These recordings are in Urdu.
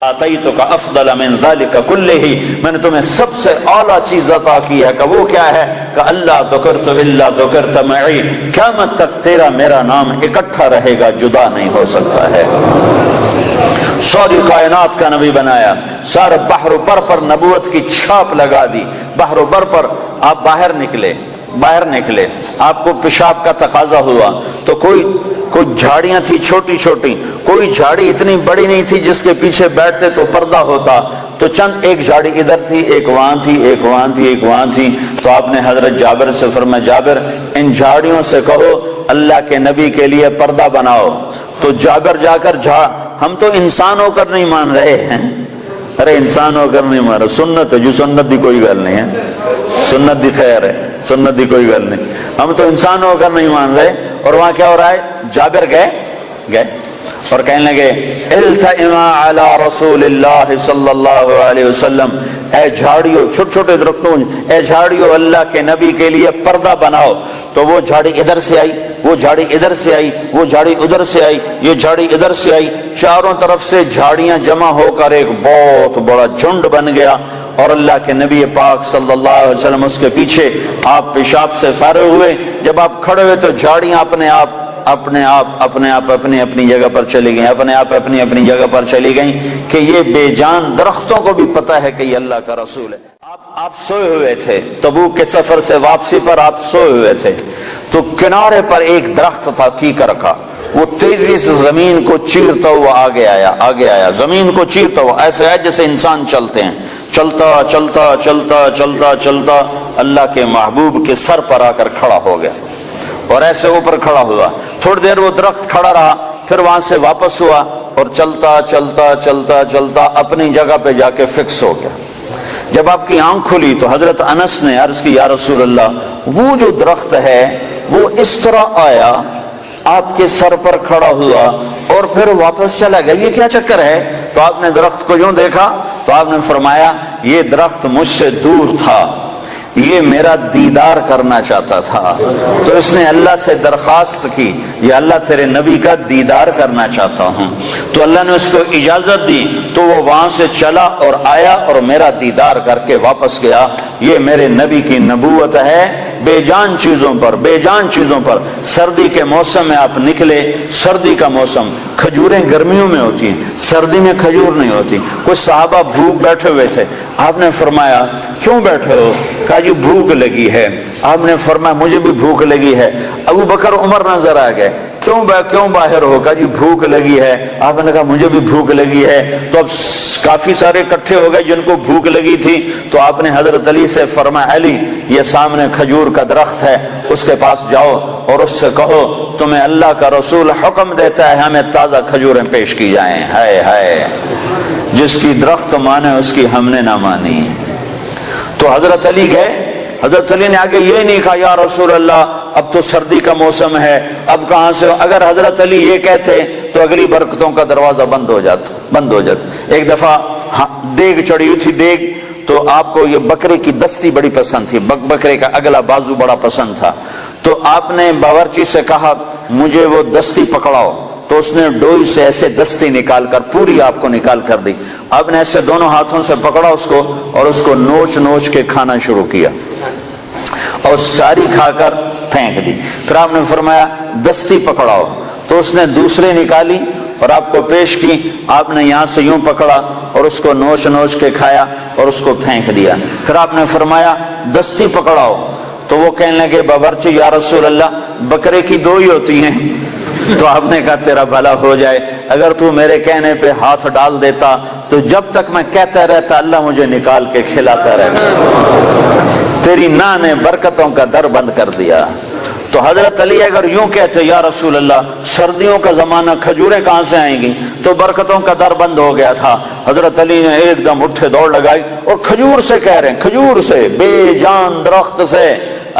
آتیتک افضل من ذلک کلہ، میں نے تمہیں سب سے اعلیٰ چیز عطا کی ہے، کہ وہ کیا ہے؟ کہ اللہ ذکرت الا ذکرت معی، قیامت تک تیرا میرا نام اکٹھا رہے گا، جدا نہیں ہو سکتا ہے۔ ساری کائنات کا نبی بنایا، سارے بحر و بر پر نبوت کی چھاپ لگا دی۔ بحر و بر پر آپ باہر نکلے، آپ کو پیشاب کا تقاضا ہوا تو کوئی جھاڑیاں تھی چھوٹی چھوٹی، کوئی جھاڑی اتنی بڑی نہیں تھی جس کے پیچھے بیٹھتے تو پردہ ہوتا، تو چند ایک جھاڑی ادھر تھی، ایک وہاں تھی، ایک وہاں تھی، ایک وہاں تھی۔ تو آپ نے حضرت جابر سے فرمایا، جابر ان جھاڑیوں سے کہو اللہ کے نبی کے لیے پردہ بناؤ۔ تو جابر جا کر ہم تو انسان ہو کر نہیں مان رہے ہیں، ارے انسان ہو کر نہیں مان رہے، سنت ہے جو سنت دی کوئی گل نہیں ہے، سنت دی خیر ہے، سنت دی کوئی گل نہیں، ہم تو انسان ہو کر نہیں مان رہے۔ اور وہاں کیا ہو رہا ہے؟ جابر گئے اور کہنے لگے التئما علی رسول اللہ صلی اللہ علیہ وسلم، اے جھاڑیوں، چھوٹے چھوٹے درختوں، اے جھاڑیوں اللہ کے نبی کے لیے پردہ بناؤ۔ تو وہ جھاڑی ادھر سے آئی، وہ جھاڑی ادھر سے آئی، وہ جھاڑی ادھر سے آئی، یہ جھاڑی ادھر سے آئی، چاروں طرف سے جھاڑیاں جمع ہو کر ایک بہت بڑا جھنڈ بن گیا۔ اور اللہ کے نبی پاک صلی اللہ علیہ وسلم اس کے پیچھے، آپ پیشاب سے فارغ ہوئے، جب آپ کھڑے ہوئے تو جھاڑیاں اپنے آپ اپنی اپنی جگہ پر چلی گئیں، اپنی اپنی جگہ پر چلی گئیں، کہ یہ بے جان درختوں کو بھی پتہ ہے کہ یہ اللہ کا رسول ہے۔ آپ سوئے ہوئے تھے، تبوک کے سفر سے واپسی پر آپ سوئے ہوئے تھے، تو کنارے پر ایک درخت تھا کیکر کا، وہ تیزی سے زمین کو چیرتا ہوا آگے آیا، زمین کو چیرتا ہوا، ایسے ہے جیسے انسان چلتے ہیں، چلتا اللہ کے محبوب کے سر پر آ کر کھڑا ہو گیا، اور ایسے اوپر کھڑا ہوا۔ تھوڑی دیر وہ درخت کھڑا رہا، پھر وہاں سے واپس ہوا اور چلتا اپنی جگہ پہ جا کے فکس ہو گیا۔ جب آپ کی آنکھ کھلی تو حضرت انس نے عرض کی، یا رسول اللہ، وہ جو درخت ہے وہ اس طرح آیا، آپ کے سر پر کھڑا ہوا اور پھر واپس چلا گیا، یہ کیا چکر ہے؟ تو آپ نے درخت کو یوں دیکھا تو آپ نے فرمایا، یہ درخت مجھ سے دور تھا، یہ میرا دیدار کرنا چاہتا تھا، تو اس نے اللہ سے درخواست کی، یہ اللہ تیرے نبی کا دیدار کرنا چاہتا ہوں، تو اللہ نے اس کو اجازت دی، تو وہ وہاں سے چلا اور آیا اور میرا دیدار کر کے واپس گیا۔ یہ میرے نبی کی نبوت ہے۔ بے جان چیزوں پر سردی کے موسم میں آپ نکلے، سردی کا موسم، کھجوریں گرمیوں میں ہوتی ہیں، سردی میں کھجور نہیں ہوتی۔ کچھ صحابہ بھوک بیٹھے ہوئے تھے، آپ نے فرمایا کیوں بیٹھے ہو؟ کہا جی بھوک لگی ہے۔ آپ نے فرمایا مجھے بھی بھوک لگی ہے۔ ابو بکر عمر نظر آ گئے، کیوں باہر ہو؟ کہا جی بھوک لگی ہے۔ آپ نے کہا مجھے بھی بھوک لگی ہے۔ تو اب کافی سارے اکٹھے ہو گئے جن کو بھوک لگی تھی، تو آپ نے حضرت علی سے فرمایا، علی یہ سامنے کھجور کا درخت ہے، اس کے پاس جاؤ اور اس سے کہو تمہیں اللہ کا رسول حکم دیتا ہے ہمیں تازہ کھجوریں پیش کی جائیں۔ ہائے جس کی درخت مانے اس کی ہم نے نہ مانی۔ تو حضرت علی گئے، حضرت علی نے آگے یہ نہیں کہا یا رسول اللہ اب تو سردی کا موسم ہے، اب کہاں سے؟ اگر حضرت علی یہ کہتے تو اگلی برکتوں کا دروازہ بند ہو جاتا۔ ایک دفعہ دیگ چڑھی ہوئی تھی، دیگ تو آپ کو یہ بکرے کی دستی بڑی پسند تھی، بکرے کا اگلا بازو بڑا پسند تھا، تو آپ نے باورچی سے کہا مجھے وہ دستی پکڑاؤ، تو اس نے ڈوئی سے ایسے دستی نکال کر پوری آپ کو نکال کر دی۔ آپ نے ایسے دونوں ہاتھوں سے پکڑا اس کو اور اس کو نوچ کے کھانا شروع کیا اور ساری کھا کر پھینک دی۔ پھر آپ نے فرمایا دستی پکڑاؤ، تو اس نے دوسری نکالی اور آپ کو پیش کی۔ آپ نے یہاں سے یوں پکڑا اور اس کو نوچ کے کھایا اور اس کو پھینک دیا۔ پھر آپ نے فرمایا دستی پکڑاؤ، تو وہ کہنے لگے باورچی یا رسول اللہ بکرے کی دو ہی ہوتی ہیں۔ تو آپ نے کہا تیرا بھلا ہو جائے، اگر تو میرے کہنے پہ ہاتھ ڈال دیتا تو جب تک میں کہتا رہتا اللہ مجھے نکال کے کھلاتا رہتا۔ تیری نا نے برکتوں کا در بند کر دیا۔ تو حضرت علی اگر یوں کہتے یا رسول اللہ سردیوں کا زمانہ کھجوریں کہاں سے آئیں گی، تو برکتوں کا در بند ہو گیا تھا۔ حضرت علی نے ایک دم اٹھے دوڑ لگائی اور کھجور سے کہہ رہے ہیں، کھجور سے، بے جان درخت سے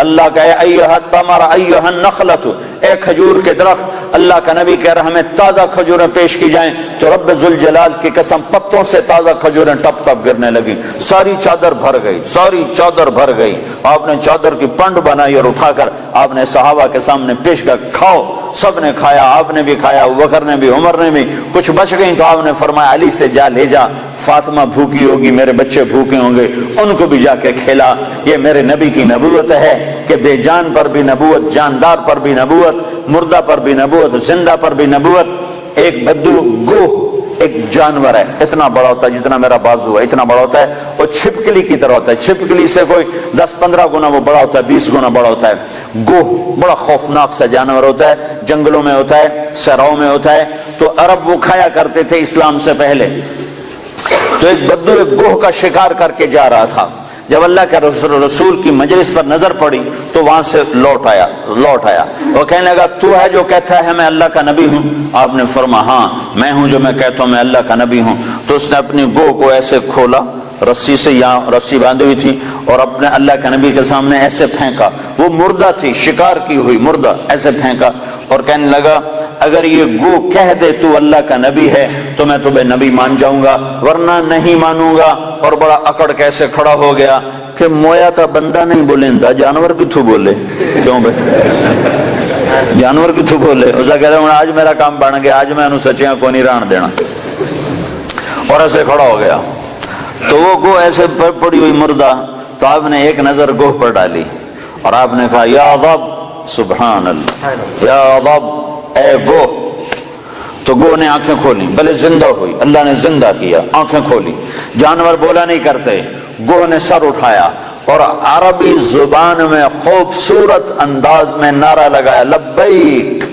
اللہ کا ایھا تمر ایھا النخلۃ، اے کھجور کے درخت، اللہ کا نبی کہہ رہا ہمیں تازہ کھجوریں پیش کی جائیں، تو رب ذوالجلال کی قسم پتوں سے تازہ کھجوریں ٹپ ٹپ گرنے لگی، ساری چادر بھر گئی۔ آپ نے چادر کی پنڈ بنائی اور اٹھا کر آپ نے صحابہ کے سامنے پیش کر، کھاؤ، سب نے کھایا، آپ نے بھی کھایا، ابوبکر نے بھی، عمر نے بھی، کچھ بچ گئی تو آپ نے فرمایا علی سے جا لے جا، فاطمہ بھوکی ہوگی، میرے بچے بھوکے ہوں گے، ان کو بھی جا کے کھلا۔ یہ میرے نبی کی نبوت ہے کہ بے جان پر بھی نبوت، جاندار پر بھی نبوت، مردہ پر بھی نبوت، زندہ پر بھی نبوت۔ ایک بدو گوہ ایک جانور ہے، اتنا بڑا ہوتا ہے جتنا میرا بازو ہے، اتنا بڑا ہوتا ہے، وہ چھپکلی کی طرح ہوتا ہے، چھپکلی سے کوئی 10-15 گنا وہ بڑا ہوتا ہے، 20 گنا بڑا ہوتا ہے۔ گوہ بڑا خوفناک سا جانور ہوتا ہے، جنگلوں میں ہوتا ہے، صحراؤں میں ہوتا ہے، تو عرب وہ کھایا کرتے تھے اسلام سے پہلے۔ تو ایک بدو ایک گوہ کا شکار کر کے جا رہا تھا، جب اللہ کے رسول کی مجلس پر نظر پڑی تو وہاں سے لوٹ آیا۔ وہ کہنے لگا تو ہے جو کہتا ہے میں اللہ کا نبی ہوں؟ آپ نے فرمایا ہاں میں ہوں جو میں کہتا ہوں میں اللہ کا نبی ہوں۔ تو اس نے اپنی گوہ کو ایسے کھولا، رسی سے، یہاں رسی باندھی ہوئی تھی، اور اپنے اللہ کے نبی کے سامنے ایسے پھینکا، وہ مردہ تھی، شکار کی ہوئی مردہ، ایسے پھینکا اور کہنے لگا اگر یہ گو کہہ دے تو اللہ کا نبی ہے تو میں تمہیں نبی مان جاؤں گا، ورنہ نہیں مانوں گا۔ اور بڑا اکڑ کیسے کھڑا ہو گیا کہ مویا تا بندہ نہیں بولیندا، جانور کتھوں بولے؟ کیوں بھائی جانور کتھوں بولے؟ اس کا کہہ رہا ہوں آج میرا کام بن گیا، آج میں انہوں سچیاں کو نہیں ران دینا، اور ایسے کھڑا ہو گیا۔ تو وہ گو ایسے پڑی ہوئی مردہ، تو آپ نے ایک نظر گوہ پر ڈالی اور آپ نے کہا یا رب، سبحان اللہ، یا رب، اے گو۔ تو گو نے آنکھیں کھولی، بھلے زندہ ہوئی، اللہ نے زندہ کیا، آنکھیں کھولی۔ جانور بولا نہیں کرتے، گو نے سر اٹھایا اور عربی زبان میں خوبصورت انداز میں نعرہ لگایا لبیک۔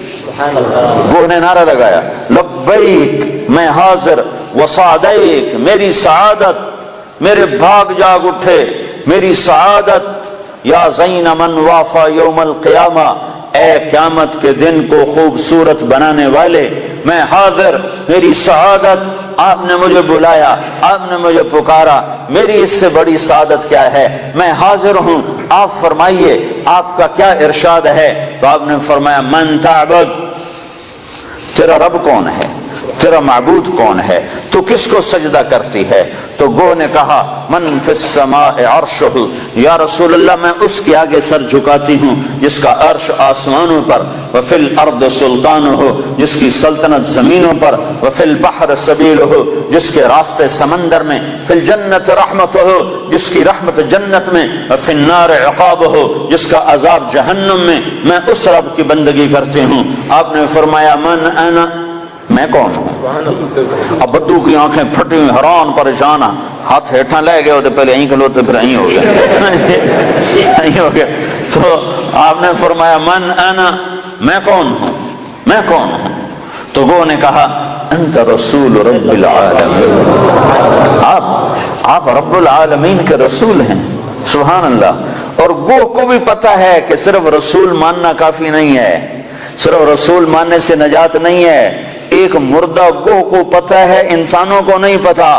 گو نے نعرہ لگایا لبیک، میں حاضر، وسعدیک، میری سعادت، میرے بھاگ جاگ اٹھے، میری سعادت، یا زین من وافا یوم القیامہ، اے قیامت کے دن کو خوبصورت بنانے والے، میں حاضر، میری سعادت، آپ نے مجھے بلایا، آپ نے مجھے پکارا، میری اس سے بڑی سعادت کیا ہے؟ میں حاضر ہوں، آپ فرمائیے آپ کا کیا ارشاد ہے؟ تو آپ نے فرمایا من تعبد، تیرا رب کون ہے، تیرا معبود کون ہے، تو کس کو سجدہ کرتی ہے؟ تو گو نے کہا من فی السماء عرشہ، یا رسول اللہ میں اس کے آگے سر جھکاتی ہوں جس کا عرش آسمانوں پر، وفی الارض سلطانہ، جس کی سلطنت زمینوں پر، وفی البحر سبیلہ، جس کے راستے سمندر میں، فی الجنت رحمتہ، جس کی رحمت جنت میں، وفی النار عقابہ، جس کا عذاب جہنم میں، میں اس رب کی بندگی کرتی ہوں۔ آپ نے فرمایا من انا، میں کون ہوں؟ اب بدو کی آنکھیں پھٹی ہوئی، حیران پریشان، ہاتھ ہیٹھاں لے گئے ہوتے، پہلے یہیں کھلوتے پھر یہیں ہو گیا۔ تو آپ نے فرمایا من انا، میں کون ہوں، میں کون ہوں؟ تو وہ نے کہا انت رسول رب العالمین، آپ رب العالمین کے رسول ہیں، سبحان اللہ۔ اور گوہ کو بھی پتا ہے کہ صرف رسول ماننا کافی نہیں ہے، صرف رسول ماننے سے نجات نہیں ہے، ایک مردہ گوہ کو پتہ ہے، انسانوں کو نہیں پتا۔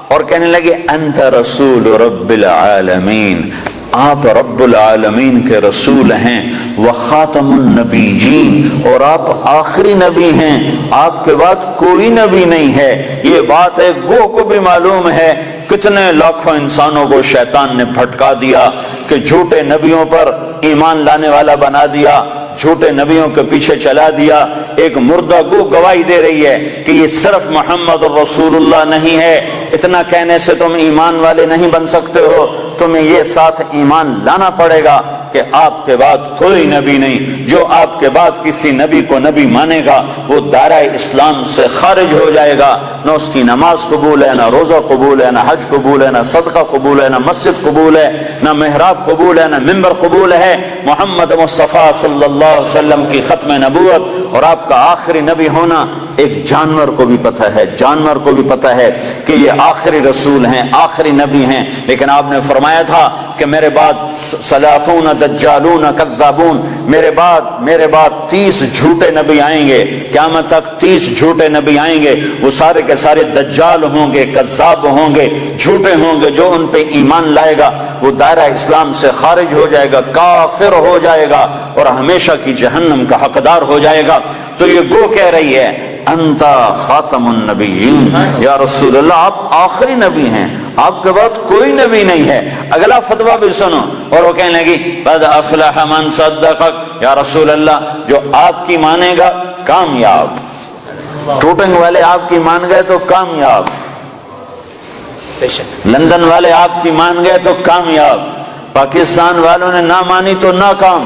اور کہنے لگے انت رسول رب العالمین، آپ رب العالمین کے رسول ہیں، وخاتم النبیین، اور آپ آخری نبی ہیں، آپ کے بعد کوئی نبی نہیں ہے۔ یہ بات ہے گوہ کو بھی معلوم ہے۔ کتنے لاکھوں انسانوں کو شیطان نے بھٹکا دیا کہ جھوٹے نبیوں پر ایمان لانے والا بنا دیا، جھوٹے نبیوں کے پیچھے چلا دیا۔ ایک مردہ گو گواہی دے رہی ہے کہ یہ صرف محمد رسول اللہ نہیں ہے، اتنا کہنے سے تم ایمان والے نہیں بن سکتے ہو، تمہیں یہ ساتھ ایمان لانا پڑے گا کہ آپ کے بعد کوئی نبی نہیں۔ جو آپ کے بعد کسی نبی کو نبی مانے گا وہ دائرہ اسلام سے خارج ہو جائے گا، نہ اس کی نماز قبول ہے، نہ روزہ قبول ہے، نہ حج قبول ہے، نہ صدقہ قبول ہے، نہ مسجد قبول ہے، نہ محراب قبول ہے، نہ ممبر قبول ہے۔ محمد مصطفیٰ صلی اللہ علیہ وسلم کی ختم نبوت اور آپ کا آخری نبی ہونا ایک جانور کو بھی پتہ ہے، جانور کو بھی پتہ ہے کہ یہ آخری رسول ہیں، آخری نبی ہیں۔ لیکن آپ نے فرمایا تھا کہ میرے بعد سلاطون دجالون کذابون، میرے بعد 30 جھوٹے نبی آئیں گے، قیامت تک 30 جھوٹے نبی آئیں گے، وہ سارے کے سارے دجال ہوں گے، کذاب ہوں گے، جھوٹے ہوں گے۔ جو ان پہ ایمان لائے گا وہ دائرہ اسلام سے خارج ہو جائے گا، کافر ہو جائے گا اور ہمیشہ کی جہنم کا حقدار ہو جائے گا۔ تو یہ گو کہہ رہی ہے انتا خاتم النبیین، یا رسول اللہ آپ آخری نبی ہیں، آپ کے بعد کوئی نبی نہیں ہے۔ اگلا فتویٰ بھی سنو، اور وہ کہنے لگی قد افلح من صدقک، یا رسول اللہ جو آپ کی مانے گا کامیاب، ٹوٹنگ والے آپ کی مان گئے تو کامیاب، لندن والے آپ کی مان گئے تو کامیاب، پاکستان والوں نے نہ مانی تو ناکام،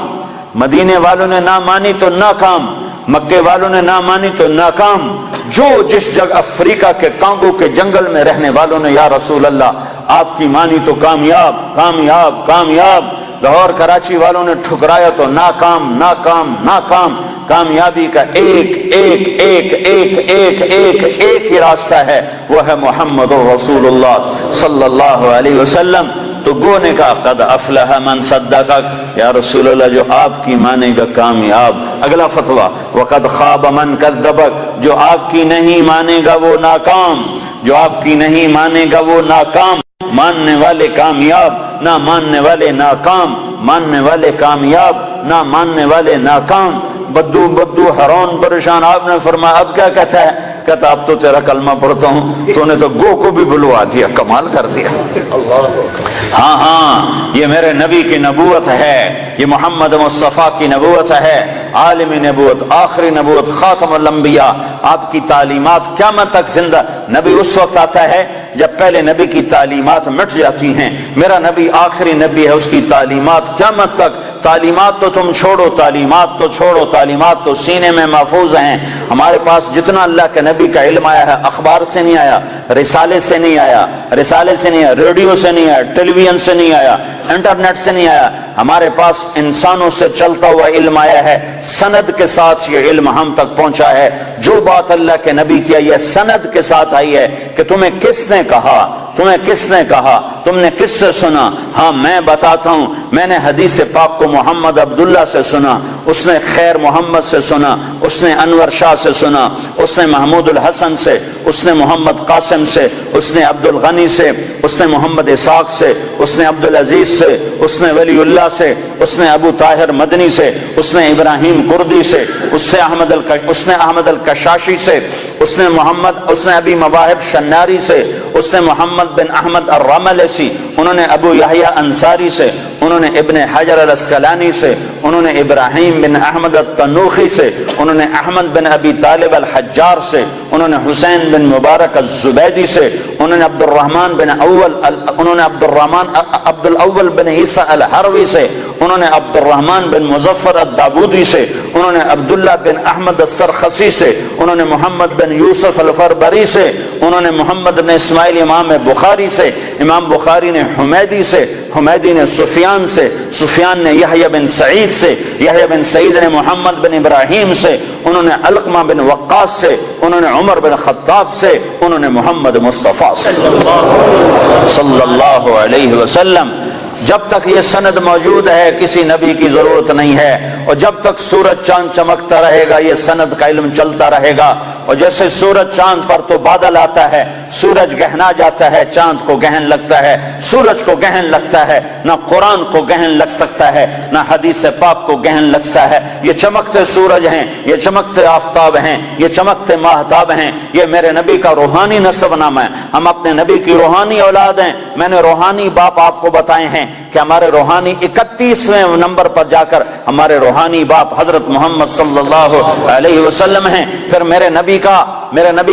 مدینے والوں نے نہ مانی تو ناکام، مکے والوں نے نہ مانی تو ناکام، جو جس جگہ افریقہ کے کانگو کے جنگل میں رہنے والوں نے یا رسول اللہ آپ کی مانی تو کامیاب کامیاب کامیاب، لاہور کراچی والوں نے ٹھکرایا تو ناکام ناکام ناکام۔ کامیابی کا ایک ایک ایک ایک ایک ایک ایک ہی راستہ ہے، وہ ہے محمد رسول اللہ صلی اللہ علیہ وسلم۔ تو گو نے کہا قد افلح من صدقک، یا رسول اللہ جو آپ کی مانے گا کامیاب۔ اگلا فتویٰ وقد خاب من کذبک، جو آپ کی نہیں مانے گا وہ ناکام، جو آپ کی نہیں مانے گا وہ ناکام۔ ماننے والے کامیاب، نہ ماننے والے ناکام، ماننے والے کامیاب، نہ ماننے والے ناکام۔ بدو بدو حیران پریشان، آپ نے فرمایا اب کیا کہتا ہے؟ کہتا اب تو تیرا کلمہ پڑھتا ہوں، تو نے تو گو کو بھی بلوا دیا، کمال کر دیا۔ ہاں ہاں یہ میرے نبی کی نبوت ہے، یہ محمد مصطفیٰ کی نبوت ہے، عالمی نبوت، آخری نبوت، خاتم الانبیاء۔ آپ کی تعلیمات قیامت تک زندہ۔ نبی اس وقت آتا ہے جب پہلے نبی کی تعلیمات مٹ جاتی ہیں، میرا نبی آخری نبی ہے، اس کی تعلیمات قیامت تک۔ تعلیمات تو تم چھوڑو، تعلیمات تو چھوڑو، تعلیمات تو سینے میں محفوظ ہیں۔ ہمارے پاس جتنا اللہ کے نبی کا علم آیا ہے اخبار سے نہیں آیا، رسالے سے نہیں آیا، رسالے سے نہیں آیا، ریڈیو سے نہیں آیا، ٹیلی ویژن سے نہیں آیا، انٹرنیٹ سے نہیں آیا، ہمارے پاس انسانوں سے چلتا ہوا علم آیا ہے، سند کے ساتھ یہ علم ہم تک پہنچا ہے۔ جو بات اللہ کے نبی کی یہ سند کے ساتھ آئی ہے کہ تمہیں کس نے کہا، تمہیں کس نے کہا، تم نے کس سے سنا؟ ہاں میں بتاتا ہوں، میں نے حدیث پاک کو محمد عبداللہ سے سنا، اس نے خیر محمد سے سنا، اس نے انور شاہ سے سنا، اس نے محمود الحسن سے، اس نے محمد قاسم سے، اس نے عبد الغنی سے، اس نے محمد اسحاق سے، اس نے عبد العزیز سے، اس نے ولی اللہ سے، اس نے ابو طاہر مدنی سے، اس نے ابراہیم کردی سے، اس نے احمد الکشاشی سے، اس نے ابی مواہب شناری سے، اس نے محمد بن احمد الرملسی، انہوں نے ابو یحییٰ انصاری سے، انہوں نے ابن حجر الاسقلانی سے، انہوں نے ابراہیم بن احمد التنوخی سے، انہوں نے احمد بن ابی طالب الحجار سے، انہوں نے حسین بن مبارک الزبیدی سے، انہوں نے عبد الاول بن عیسیٰ الحروی سے، انہوں نے عبد الرحمن بن مظفر الدابودی سے، انہوں نے عبداللہ بن احمد السرخسی سے، انہوں نے محمد بن یوسف الفربری سے، انہوں نے محمد بن اسماعیل امام بخاری سے، امام بخاری نے حمیدی سے، حمیدی نے سفیان سے، سفیان نے یحییٰ بن سعید سے، یحییٰ بن سعید نے محمد بن ابراہیم سے، انہوں نے علقمہ بن وقاص سے، انہوں نے عمر بن خطاب سے، انہوں نے محمد مصطفیٰ سے صلی اللہ علیہ وسلم۔ جب تک یہ سند موجود ہے کسی نبی کی ضرورت نہیں ہے، اور جب تک سورج چاند چمکتا رہے گا یہ سند کا علم چلتا رہے گا۔ اور جیسے سورج چاند پر تو بادل آتا ہے، سورج گہنا جاتا ہے، چاند کو گہن لگتا ہے، سورج کو گہن لگتا ہے، نہ قرآن کو گہن لگ سکتا ہے، نہ حدیث پاک کو گہن لگتا ہے۔ یہ چمکتے سورج ہیں، یہ چمکتے آفتاب ہیں، یہ چمکتے ماہتاب ہیں، یہ میرے نبی کا روحانی نسب نامہ ہے۔ ہم اپنے نبی کی روحانی اولاد ہیں۔ میں نے روحانی باپ آپ کو بتائے ہیں کہ ہمارے روحانی 31ویں نمبر پر جا کر ہمارے روحانی باپ حضرت محمد صلی اللہ علیہ وسلم ہیں۔ پھر میرے نبی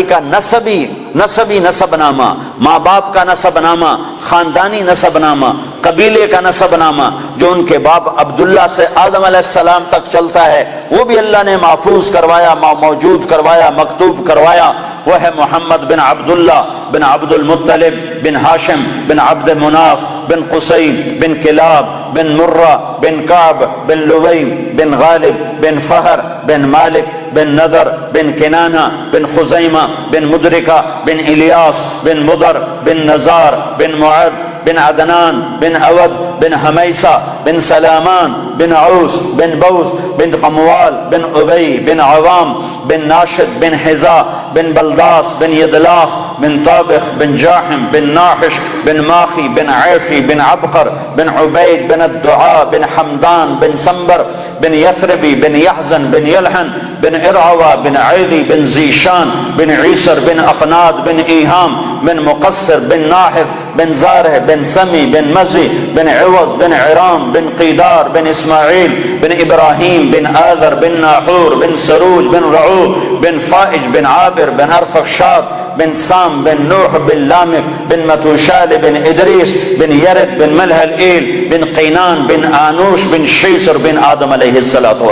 کا نسبی نسب نامہ، ماں باپ کا نسب نامہ، خاندانی نسب نامہ، قبیلے کا نسب نامہ، جو ان کے باپ عبداللہ سے آدم علیہ السلام تک چلتا ہے، وہ بھی اللہ نے محفوظ کروایا، موجود کروایا، مکتوب کروایا۔ وہ ہے محمد بن عبداللہ بن عبد المطلب بن ہاشم بن عبد مناف بن قصی بن کلاب بن مرہ بن کعب بن لوی بن غالب بن فہر بن مالک بن نضر بن کنانہ بن خزیمہ بن مدرکہ بن الیاس بن مضر بن نزار بن معد بن عدنان بن عود بن حمیسہ بن سلامان بن عوس بن بوز بن قموال بن ابی بن عوام بن ناشد بن حذا بن بلداس بن یدلاف بن طابخ بن جاحم بن ناحش بن ماخی بن عیفی بن عبقر بن عبید بن الدعاء بن حمدان بن سنبر بن یثربی بن یحزن بن یلحن بن ارعوہ بن عیلی بن زیشان بن عیسر بن اقناد بن ایہام بن مقصر بن ناحف بن زارح بن سمی بن مزی بن عوض بن عرام بن قیدار بن اسماعیل بن ابراہیم بن آذر بن ناحور بن سروج بن رعو بن فائج بن عابر بن ارفخشاد بن سام بن نوح بن لامک بن متوشال بن ادریس بن یرد بن ملح الایل بن قینان بن آنوش بن شیسر بن آدم علیہ السلام.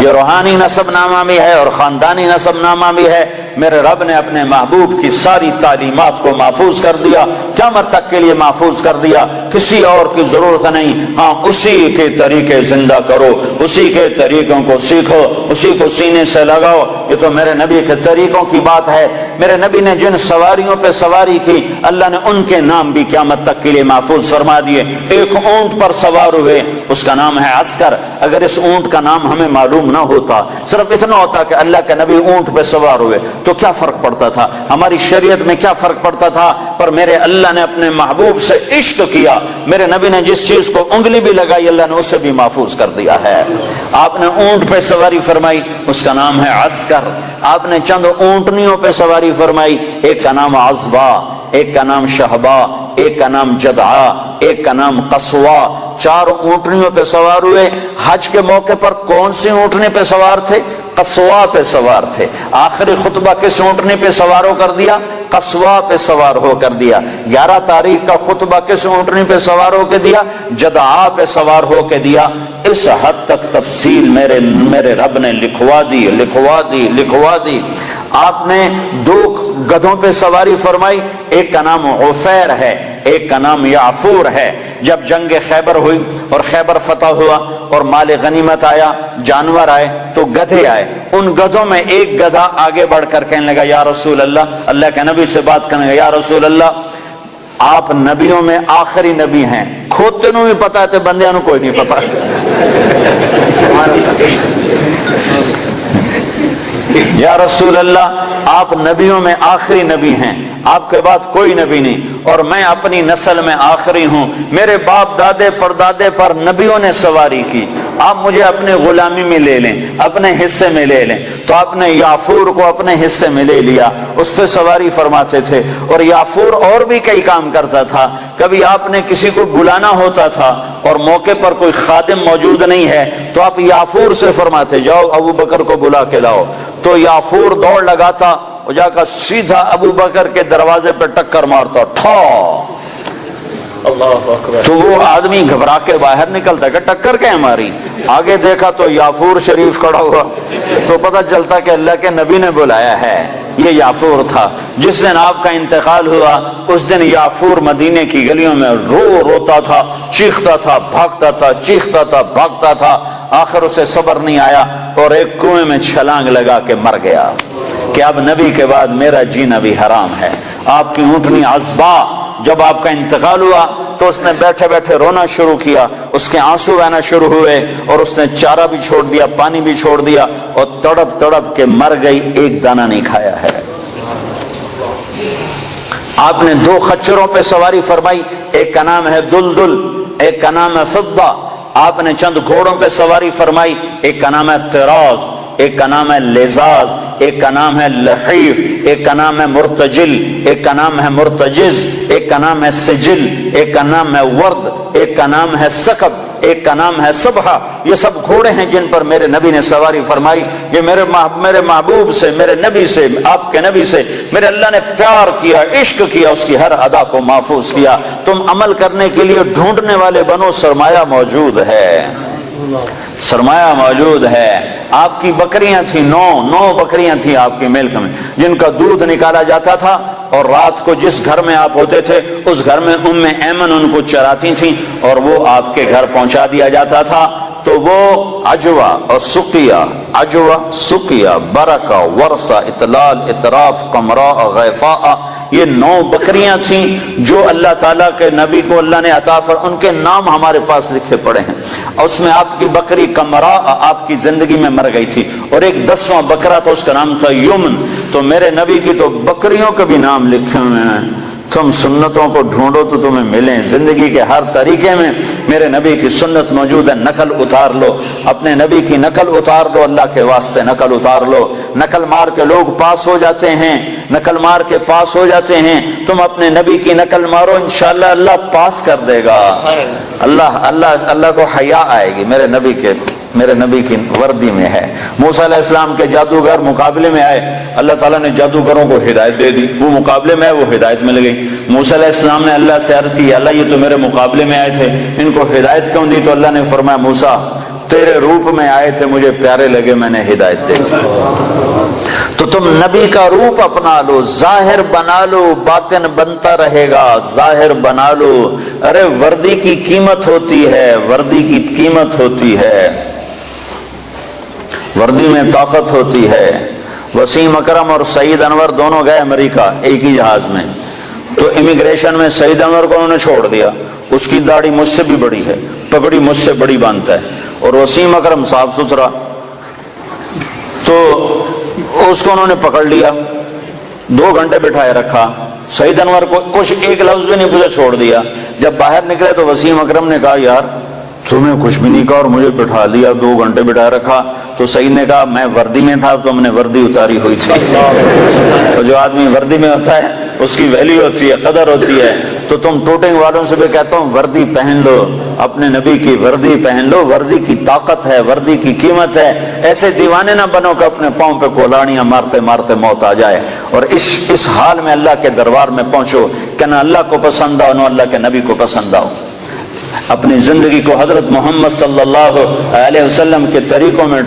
یہ روحانی نسب نامہ بھی ہے اور خاندانی نسب نامہ بھی ہے. میرے رب نے اپنے محبوب کی ساری تعلیمات کو محفوظ کر دیا, قیامت تک کے لیے محفوظ کر دیا, کسی اور کی ضرورت نہیں. ہاں اسی کے طریقے زندہ کرو, اسی کے طریقوں کو سیکھو, اسی کو سینے سے لگاؤ. یہ تو میرے نبی کے طریقوں کی بات ہے. میرے نبی نے جن سواریوں پہ سواری کی اللہ نے ان کے نام بھی قیامت تک کے لیے محفوظ فرما دیے. ایک اونٹ پر سوار ہوئے, اس کا نام ہے عسکر. اگر اس اونٹ کا نام ہمیں معلوم نہ ہوتا, صرف اتنا ہوتا کہ اللہ کے نبی اونٹ پہ سوار ہوئے, تو کیا فرق پڑتا تھا, ہماری شریعت میں کیا فرق پڑتا تھا. پر میرے اللہ نے اپنے محبوب سے عشق کیا. میرے نبی نے جس چیز کو انگلی بھی لگائی اللہ نے اسے بھی محفوظ کر دیا ہے. آپ نے اونٹ پہ سواری فرمائی, اس کا نام ہے عسکر. آپ نے چند اونٹنیوں پہ سواری فرمائی, ایک کا نام عزبا, ایک کا نام شہبا, ایک کا نام جدعا, ایک کا نام قصوا. 4 اونٹنیوں پہ سوار ہوئے. حج کے موقع پر کون سی اونٹنی پہ سوار تھے؟ قصوا پہ سوار تھے. آخری خطبہ کس اونٹنی پہ سوار ہو کر دیا؟ قصوا پہ سوار ہو کر دیا. 11 تاریخ کا خطبہ کس اونٹنی پہ سوار ہو کے دیا؟ جدعا پہ سوار ہو کے دیا. اس حد تک تفصیل میرے رب نے لکھوا دی. آپ نے 2 گدھوں پہ سواری فرمائی, ایک کا نام عفیر ہے, ایک کا نام یعفور ہے. جب جنگ خیبر ہوئی اور خیبر فتح ہوا اور مال غنیمت آیا, جانور آئے, تو گدھے آئے. ان گدھوں میں ایک گدھا آگے بڑھ کر کہنے لگا یا رسول اللہ, اللہ کے نبی سے بات کرنے لگا, یا رسول اللہ آپ نبیوں میں آخری نبی ہیں. کھوتے نو بھی پتا ہے, بندیاں نو کوئی نہیں پتا. یا رسول اللہ آپ نبیوں میں آخری نبی ہیں, آپ کے بعد کوئی نبی نہیں, اور میں اپنی نسل میں آخری ہوں. میرے باپ دادے پردادے پر نبیوں نے سواری کی, آپ مجھے اپنے غلامی میں لے لیں, اپنے حصے میں لے لیں. تو آپ نے یافور کو اپنے حصے میں لے لیا, اس پہ سواری فرماتے تھے. اور یافور اور بھی کئی کام کرتا تھا. کبھی آپ نے کسی کو بلانا ہوتا تھا اور موقع پر کوئی خادم موجود نہیں ہے, تو آپ یافور سے فرماتے جاؤ ابو بکر کو بلا کے لاؤ. تو یافور دوڑ لگاتا, وہ جا کر سیدھا ابو بکر کے دروازے پہ ٹکر مارتا, ٹھا. تو وہ آدمی گھبرا کے باہر نکلتا کہ ٹکر کیا ہماری. آگے دیکھا تو یافور شریف کھڑا ہوا, تو پتہ چلتا کہ اللہ کے نبی نے بلایا ہے. یہ یافور تھا. جس دن آپ کا انتقال ہوا اس دن یافور مدینے کی گلیوں میں روتا تھا, چیختا تھا, بھاگتا تھا, چیختا تھا, بھاگتا تھا. آخر اسے صبر نہیں آیا اور ایک کنویں میں چھلانگ لگا کے مر گیا کہ اب نبی کے بعد میرا جینا بھی حرام ہے. آپ کی اونٹنی عزبا جب آپ کا انتقال ہوا تو اس نے بیٹھے بیٹھے رونا شروع کیا, اس کے آنسو بہنا شروع ہوئے, اور اس نے چارہ بھی چھوڑ دیا, پانی بھی چھوڑ دیا, اور تڑپ تڑپ کے مر گئی, ایک دانہ نہیں کھایا ہے. آپ نے 2 خچروں پہ سواری فرمائی, ایک کا نام ہے دلدل, ایک کا نام ہے فضہ. آپ نے چند گھوڑوں پہ سواری فرمائی, ایک کا نام ہے طراز, ایک کا نام ہے لزاز, ایک کا نام ہے لحیف, ایک کا نام ہے مرتجل, ایک کا نام ہے مرتجز, ایک کا نام ہے سجل, ایک کا نام ہے ورد, ایک کا نام ہے سکب, ایک کا نام ہے صبحہ. یہ سب گھوڑے ہیں جن پر میرے نبی نے سواری فرمائی. یہ میرے محبوب سے, میرے نبی سے, آپ کے نبی سے میرے اللہ نے پیار کیا, عشق کیا, اس کی ہر ادا کو محفوظ کیا. تم عمل کرنے کے لیے ڈھونڈنے والے بنو, سرمایہ موجود ہے, سرمایہ موجود ہے. آپ کی بکریاں تھیں, 9 بکریاں تھیں آپ کے ملک میں, جن کا دودھ نکالا جاتا تھا, اور رات کو جس گھر میں آپ ہوتے تھے اس گھر میں ام ایمن ان کو چراتی تھیں, اور وہ آپ کے گھر پہنچا دیا جاتا تھا. تو وہ عجوا اور سقیا، عجوا سقیا برکا ورثہ اطلال اطراف قمراء غیفاء، یہ 9 بکریاں تھیں جو اللہ تعالیٰ کے نبی کو اللہ نے عطا ان کے نام ہمارے پاس لکھے پڑے ہیں، اور اس میں آپ کی بکری قمراء آپ کی زندگی میں مر گئی تھی، اور ایک 10واں بکرا تھا اس کا نام تھا یمن۔ تو میرے نبی کی تو بکریوں کے بھی نام لکھے ہوئے ہیں، تم سنتوں کو ڈھونڈو تو تمہیں ملیں، زندگی کے ہر طریقے میں میرے نبی کی سنت موجود ہے، نقل اتار لو، اپنے نبی کی نقل اتار لو، اللہ کے واسطے نقل اتار لو۔ نقل مار کے لوگ پاس ہو جاتے ہیں، نقل مار کے پاس ہو جاتے ہیں، تم اپنے نبی کی نقل مارو، انشاءاللہ اللہ پاس کر دے گا۔ اللہ کو حیا آئے گی، میرے نبی کی وردی میں ہے۔ موسیٰ علیہ السلام کے جادوگر مقابلے میں آئے، اللہ تعالیٰ نے جادوگروں کو ہدایت دے دی، وہ مقابلے میں آئے، وہ ہدایت مل گئی۔ موسیٰ علیہ السلام نے اللہ سے عرض کی، اللہ یہ تو میرے مقابلے میں آئے تھے، ان کو ہدایت کیوں دی؟ تو اللہ نے فرمایا موسیٰ تیرے روپ میں آئے تھے، مجھے پیارے لگے، میں نے ہدایت دے دی۔ تو تم نبی کا روپ اپنا لو، ظاہر بنا لو، باطن بنتا رہے گا، ظاہر بنا لو۔ ارے وردی کی قیمت ہوتی ہے، وردی کی قیمت ہوتی ہے، وردی میں طاقت ہوتی ہے۔ وسیم اکرم اور سعید انور دونوں گئے امریکہ ایک ہی جہاز میں، تو امیگریشن میں سعید انور کو انہوں نے چھوڑ دیا، اس کی داڑھی مجھ سے بھی بڑی ہے، پگڑی مجھ سے بڑی باندھتا ہے، اور وسیم اکرم صاف ستھرا، تو اس کو انہوں نے پکڑ لیا، 2 گھنٹے بٹھائے رکھا، سعید انور کو کچھ ایک لفظ بھی نہیں پوچھا، چھوڑ دیا۔ جب باہر نکلے تو وسیم اکرم نے کہا یار تمہیں کچھ بھی نہیں کہا اور مجھے بٹھا دیا، 2 گھنٹے بٹھائے رکھا۔ تو سعید نے کہا میں وردی میں تھا تو ہم نے وردی اتاری ہوئی تھی۔ تو جو آدمی وردی میں ہوتا ہے اس کی ویلیو ہوتی ہے، قدر ہوتی ہے۔ تو تم ٹوٹنگ والوں سے بھی کہتا ہوں وردی پہن لو، اپنے نبی کی وردی پہن لو، وردی کی طاقت ہے، وردی کی قیمت ہے۔ ایسے دیوانے نہ بنو کہ اپنے پاؤں پہ کولاڑیاں مارتے مارتے موت آ جائے، اور اس حال میں اللہ کے دربار میں پہنچو کہ نہ اللہ کو پسند آؤ نہ اللہ کے نبی کو پسند آؤ۔ اپنی زندگی کو حضرت محمد صلی اللہ علیہ وسلم کے طریقوں میں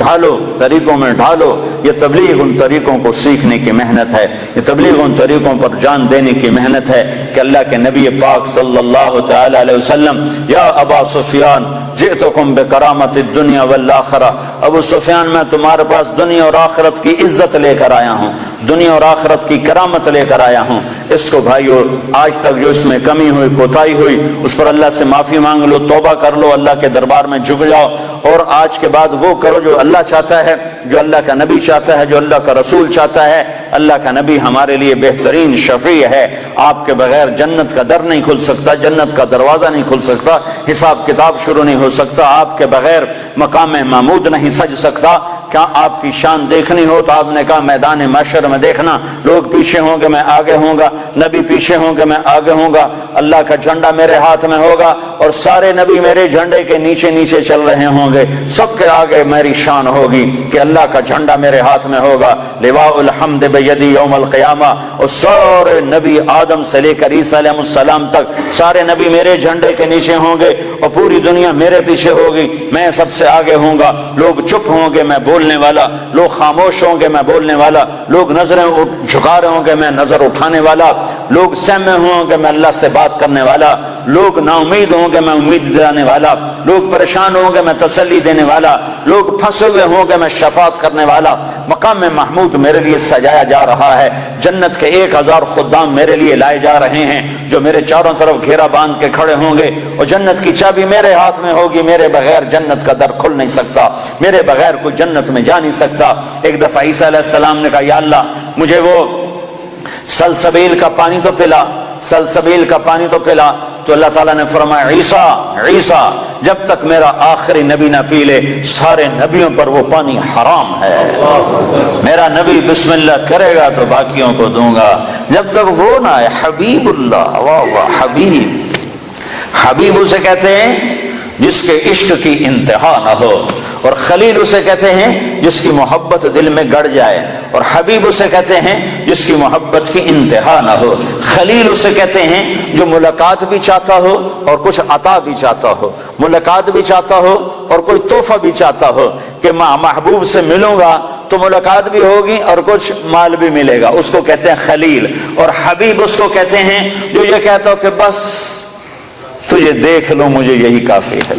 ڈھالو۔ یہ تبلیغ ان طریقوں کو سیکھنے کی محنت ہے، یہ تبلیغ ان طریقوں پر جان دینے کی محنت ہے کہ اللہ کے نبی پاک صلی اللہ تعالی علیہ وسلم، یا ابا سفیان جئتکم بکرامت الدنیا والآخرہ، ابو سفیان میں تمہارے پاس دنیا اور آخرت کی عزت لے کر آیا ہوں، دنیا اور آخرت کی کرامت لے کر آیا ہوں۔ اس کو بھائیو آج تک جو اس میں کمی ہوئی، کوتاہی ہوئی، اس پر اللہ سے معافی مانگ لو، توبہ کر لو، اللہ کے دربار میں جھک جاؤ، اور آج کے بعد وہ کرو جو اللہ چاہتا ہے، جو اللہ کا نبی چاہتا ہے، جو اللہ کا رسول چاہتا ہے۔ اللہ کا نبی ہمارے لیے بہترین شفیع ہے، آپ کے بغیر جنت کا در نہیں کھل سکتا، جنت کا دروازہ نہیں کھل سکتا، حساب کتاب شروع نہیں ہو سکتا، آپ کے بغیر مقام محمود نہیں سج سکتا۔ کیا آپ کی شان دیکھنی ہو تو آپ نے کہا میدان محشر میں دیکھنا، لوگ پیچھے ہوں گے میں آگے ہوں گا، نبی پیچھے ہوں گے میں آگے ہوں گا، اللہ کا جھنڈا میرے ہاتھ میں ہوگا، اور سارے نبی میرے جھنڈے کے نیچے نیچے چل رہے ہوں گے، سب کے آگے میری شان ہوگی کہ اللہ کا جھنڈا میرے ہاتھ میں ہوگا، لواء الحمد بیدی یوم القیامہ، اور سارے نبی آدم سے لے کر عیسیٰ علیہ السلام تک سارے نبی میرے جھنڈے کے نیچے ہوں گے، اور پوری دنیا میرے پیچھے ہوگی، میں سب سے آگے ہوں گا، لوگ چپ ہوں گے میں بولنے والا، لوگ خاموش ہوں گے میں بولنے والا، لوگ نظریں جھکا رہے ہوں گے میں نظر اٹھانے والا، لوگ سہمے ہوں گے میں اللہ سے بات کرنے والا، لوگ نا امید ہوں گے میں امید دلانے والا، لوگ پریشان ہوں گے میں تسلی دینے والا، لوگ پھنسے ہوئے ہوں گے میں شفاعت کرنے والا۔ مقام محمود میرے لیے سجایا جا رہا ہے، جنت کے 1000 خدام میرے لیے لائے جا رہے ہیں جو میرے چاروں طرف گھیرا باندھ کے کھڑے ہوں گے، اور جنت کی چابی میرے ہاتھ میں ہوگی، میرے بغیر جنت کا در کھل نہیں سکتا، میرے بغیر کوئی جنت میں جا نہیں سکتا۔ ایک دفعہ عیسیٰ علیہ السلام نے کہا یا اللہ مجھے وہ سلسبیل کا پانی تو پلا، سلسبیل کا پانی تو پلا۔ تو اللہ تعالیٰ نے فرمایا عیسیٰ جب تک میرا آخری نبی نہ پی لے سارے نبیوں پر وہ پانی حرام ہے، میرا نبی بسم اللہ کرے گا تو باقیوں کو دوں گا، جب تک وہ نہ آئے۔ حبیب اللہ، واہ واہ، حبیب اسے کہتے ہیں جس کے عشق کی انتہا نہ ہو، اور خلیل اسے کہتے ہیں جس کی محبت دل میں گڑ جائے، اور حبیب اسے کہتے ہیں جس کی محبت کی انتہا نہ ہو۔ خلیل اسے کہتے ہیں جو ملاقات بھی چاہتا ہو اور کچھ عطا بھی چاہتا ہو، ملاقات بھی چاہتا ہو اور کوئی تحفہ بھی چاہتا ہو کہ میں محبوب سے ملوں گا تو ملاقات بھی ہوگی اور کچھ مال بھی ملے گا، اس کو کہتے ہیں خلیل۔ اور حبیب اس کو کہتے ہیں جو یہ کہتا ہو کہ بس تجھے دیکھ لو مجھے یہی کافی ہے،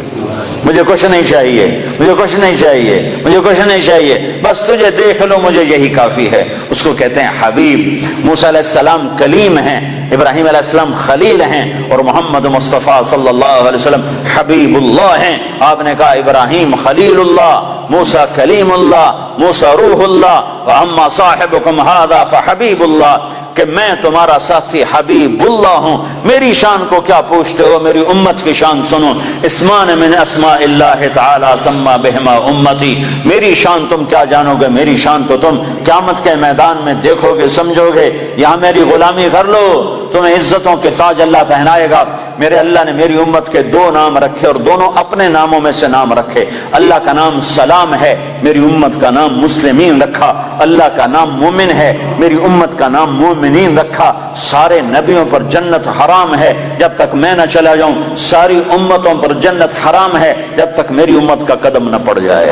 مجھے کچھ نہیں چاہیے، مجھے کچھ نہیں چاہیے، مجھے کچھ نہیں چاہیے، بس تجھے دیکھ لو مجھے یہی کافی ہے۔ اس کو کہتے ہیں حبیب۔ موسیٰ علیہ السلام کلیم ہیں، ابراہیم علیہ السلام خلیل ہیں، اور محمد مصطفیٰ صلی اللہ علیہ وسلم حبیب اللہ ہیں۔ آپ نے کہا ابراہیم خلیل اللہ، موسیٰ کلیم اللہ، موسیٰ روح اللہ، وَأَمَّا صَاحِبُكُمْ هَذَا فَحَبِيبُ اللَّهِ، کہ میں تمہارا ساتھی حبیب اللہ ہوں۔ میری شان کو کیا پوچھتے ہو، میری امت کی شان سنو۔ اسمان من اسماء اللہ تعالی سما بہما امتی، میری شان تم کیا جانو گے، میری شان تو تم قیامت کے میدان میں دیکھو گے، سمجھو گے۔ یہاں میری غلامی کر لو، تمہیں عزتوں کے تاج اللہ پہنائے گا۔ میرے اللہ نے میری امت کے دو نام رکھے، اور دونوں اپنے ناموں میں سے نام رکھے۔ اللہ کا نام سلام ہے، میری امت کا نام مسلمین رکھا۔ اللہ کا نام مومن ہے، میری امت کا نام مومنین رکھا۔ سارے نبیوں پر جنت حرام ہے جب تک میں نہ چلا جاؤں، ساری امتوں پر جنت حرام ہے جب تک میری امت کا قدم نہ پڑ جائے۔